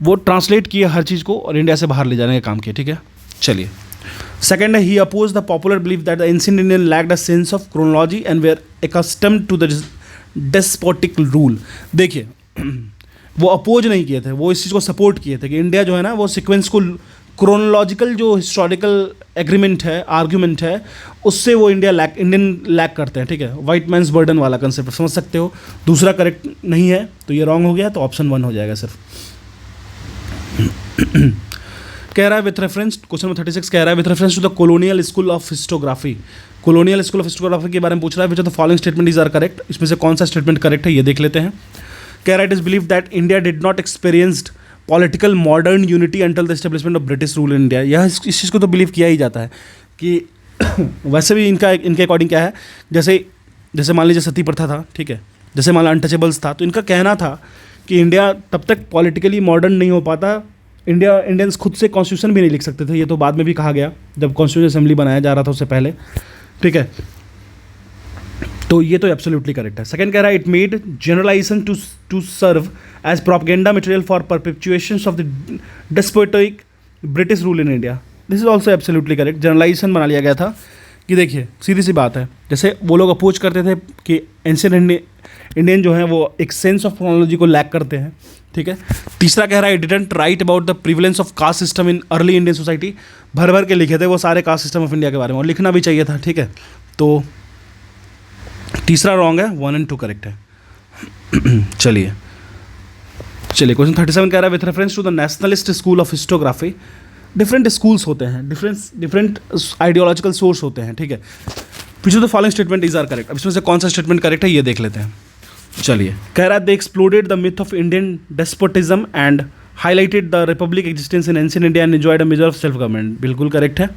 S1: वो ट्रांसलेट किए हर चीज़ को और इंडिया से बाहर ले जाने का काम किया, ठीक है। चलिए, सेकेंड है he oppose the popular belief that the ancient Indian lacked a sense of chronology and were accustomed to the despotic rule. देखिए, वो अपोज नहीं किए थे, वो इस चीज़ को सपोर्ट किए थे कि इंडिया जो है ना, वो सीक्वेंस को, क्रोनोलॉजिकल जो हिस्टोरिकल एग्रीमेंट है, आर्ग्यूमेंट है, उससे वो इंडियन लैक करते हैं, ठीक है। वाइट मैंस बर्डन वाला कंसेप्ट समझ सकते हो। दूसरा करेक्ट नहीं है, तो ये रॉन्ग हो गया, तो ऑप्शन 1 हो जाएगा सिर्फ। कह रहा है विथ रेफरेंस, क्वेश्चन नंबर 36 कह रहा है with reference to the colonial school of historiography, colonial school of historiography के बारे में पूछ रहा है, which of the following statement is are correct, इसमें से कौन सा स्टेटमेंट करेक्ट है ये देख लेते हैं। कह रहा है it is believe that India did not experienced political modern unity until the establishment of British rule in India. यह इस चीज़ को तो बिलीव किया ही जाता है कि वैसे भी इनके अकॉर्डिंग क्या है, जैसे मान लीजिए सती प्रथा था, ठीक है, जैसे मान लो अनटचेबल्स था, तो इनका कहना था कि इंडिया तब तक पॉलिटिकली मॉडर्न नहीं हो पाता, इंडियंस खुद से कॉन्स्टिट्यूशन भी नहीं लिख सकते थे, ये तो बाद में भी कहा गया जब कॉन्स्टिट्यूशन असेंबली बनाया जा रहा था उससे पहले, ठीक है। तो ये तो एब्सोल्युटली करेक्ट है। सेकंड कह रहा है it made generalization to serve as propaganda material for perpetuation of the despotic British rule in India. This is also absolutely correct. Generalization बना लिया गया था कि देखिए सीधी सी बात है, जैसे वो लोग अपोज करते थे कि एंशिएंट इंडियन जो हैं वो एक सेंस ऑफ क्रोनोलॉजी को लैक करते हैं, ठीक है। तीसरा कह रहा है didn't right about the prevalence of caste system in early Indian society, भर भर के लिखे थे वो सारे कास्ट सिस्टम ऑफ इंडिया के बारे में, और लिखना भी चाहिए था, ठीक है। तो तीसरा रॉन्ग है, 1 और 2 करेक्ट है। चलिए क्वेश्चन 37 कह रहा है with reference to the nationalist school of historiography, different schools होते हैं, डिफरेंट आइडियोलॉजिकल सोर्स होते हैं, ठीक है। पीछे the following statement is are correct, अब इसमें से कौन सा स्टेटमेंट करेक्ट है ये देख लेते हैं। चलिए कह रहा है they exploded the myth of Indian despotism and highlighted the republic existence in ancient India and enjoyed a measure of self government, बिल्कुल करेक्ट है।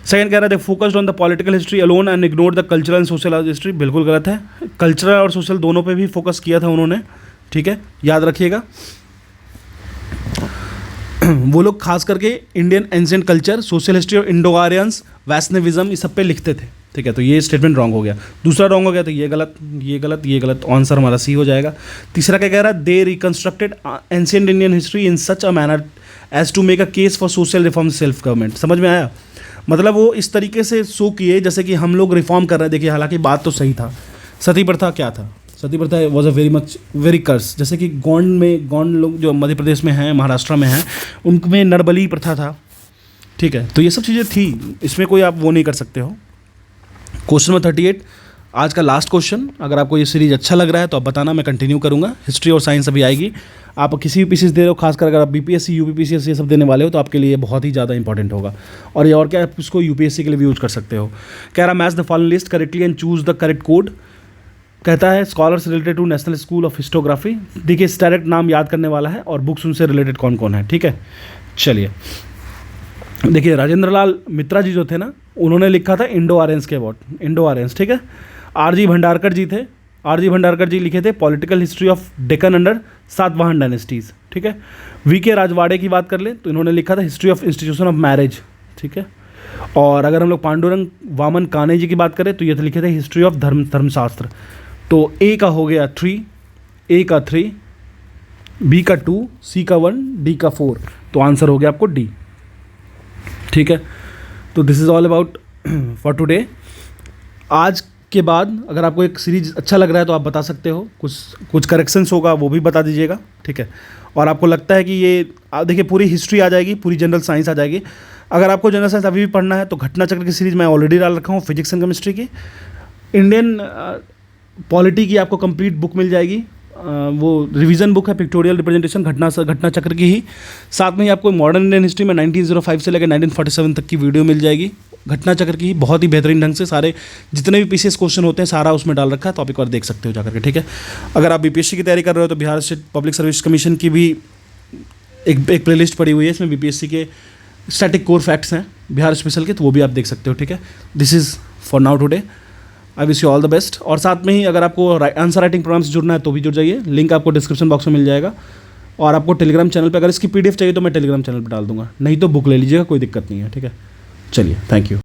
S1: सेकंड कह रहा है they focused on the political history alone and ignored the cultural and social history, बिल्कुल गलत है। Cultural और social दोनों पे भी फोकस किया था उन्होंने, ठीक है, याद रखिएगा। वो लोग खास करके Indian ancient culture, social history और इंडो आर्यंस, वैष्णविज्म इस सब पे लिखते थे, ठीक है। तो ये स्टेटमेंट रॉन्ग हो गया। दूसरा रॉन्ग हो गया, तो ये गलत, आंसर हमारा सी हो जाएगा। तीसरा क्या कह रहा है they reconstructed ancient Indian history in such a manner as to make a case for social reform self government, समझ में आया? मतलब वो इस तरीके से शो किए जैसे कि हम लोग रिफॉर्म कर रहे हैं। देखिए हालांकि बात तो सही था, सती प्रथा क्या था, सती प्रथा वॉज अ वेरी कर्स, जैसे कि गौंड लोग जो मध्य प्रदेश में हैं, महाराष्ट्र में हैं, उनमें नरबली प्रथा था, ठीक है। तो ये सब चीज़ें थी, इसमें कोई आप वो नहीं कर सकते हो। क्वेश्चन नंबर 38 आज का लास्ट क्वेश्चन, अगर आपको ये सीरीज अच्छा लग रहा है तो आप बताना, मैं कंटिन्यू करूँगा। हिस्ट्री और साइंस अभी आएगी। आप किसी भी पीसीस दे रहे हो, खासकर अगर आप बीपीएससी यूपीपीसी ये सब देने वाले हो तो आपके लिए बहुत ही ज़्यादा इंपॉर्टेंट होगा। और ये और क्या, आप इसको यूपीएससी के लिए भी यूज कर सकते हो। कह रहा match the following list correctly and choose the correct code. कहता है scholars related to national school of historiography. देखिए इस डायरेक्ट नाम याद करने वाला है और बुक्स उनसे रिलेटेड कौन कौन है, ठीक है। चलिए देखिए राजेंद्र लाल मित्रा जी जो थे ना, उन्होंने लिखा था इंडो आर्यंस के अबाउट, इंडो आर्यंस, ठीक है। आरजी भंडारकर जी थे, आरजी भंडारकर जी लिखे थे political history of Deccan under Satavahana dynasties, ठीक है। वीके राजवाड़े की बात कर लें तो इन्होंने लिखा था history of institution of marriage, ठीक है। और अगर हम लोग पांडुरंग वामन काने जी की बात करें तो ये लिखे थे हिस्ट्री ऑफ धर्मशास्त्र। तो ए का हो गया 3, ए का 3, बी का 2, सी का 1, डी का 4, तो आंसर हो गया आपको डी, ठीक है। तो this is all about for today. आज के बाद अगर आपको एक सीरीज अच्छा लग रहा है तो आप बता सकते हो, कुछ करेक्शंस होगा वो भी बता दीजिएगा, ठीक है। और आपको लगता है कि ये देखिए पूरी हिस्ट्री आ जाएगी, पूरी जनरल साइंस आ जाएगी। अगर आपको जनरल साइंस अभी भी पढ़ना है तो घटना चक्र की सीरीज़ मैं ऑलरेडी डाल रखा हूँ, फिजिक्स एंड केमिस्ट्री की। इंडियन पॉलिटी की आपको कंप्लीट बुक मिल जाएगी, वो रिवीजन बुक है, पिक्टोरियल रिप्रेजेंटेशन घटना चक्र की ही। साथ में ही आपको मॉडर्न इंडियन हिस्ट्री में 1905 से लेकर 1947 तक की वीडियो मिल जाएगी घटना चक्र की ही, बहुत ही बेहतरीन ढंग से। सारे जितने भी पीसीएस क्वेश्चन होते हैं सारा उसमें डाल रखा है, तो आप एक बार देख सकते हो जाकर के, ठीक है। अगर आप बीपीएससी की तैयारी कर रहे हो तो Bihar state public service commission की भी एक प्लेलिस्ट पड़ी हुई है, इसमें बीपीएससी के स्टैटिक कोर फैक्ट्स हैं बिहार स्पेशल के, तो वो भी आप देख सकते हो, ठीक है। This is for now today, I wish you all the best. और साथ में ही अगर आपको आंसर राइटिंग प्रोग्राम से जुड़ना है तो भी जुड़ जाइए, लिंक आपको डिस्क्रिप्शन बॉक्स में मिल जाएगा। और आपको टेलीग्राम चैनल पे अगर इसकी पीडीएफ चाहिए तो मैं टेलीग्राम चैनल पर डाल दूंगा, नहीं तो बुक ले लीजिएगा, कोई दिक्कत नहीं है, ठीक है। चलिए, थैंक यू।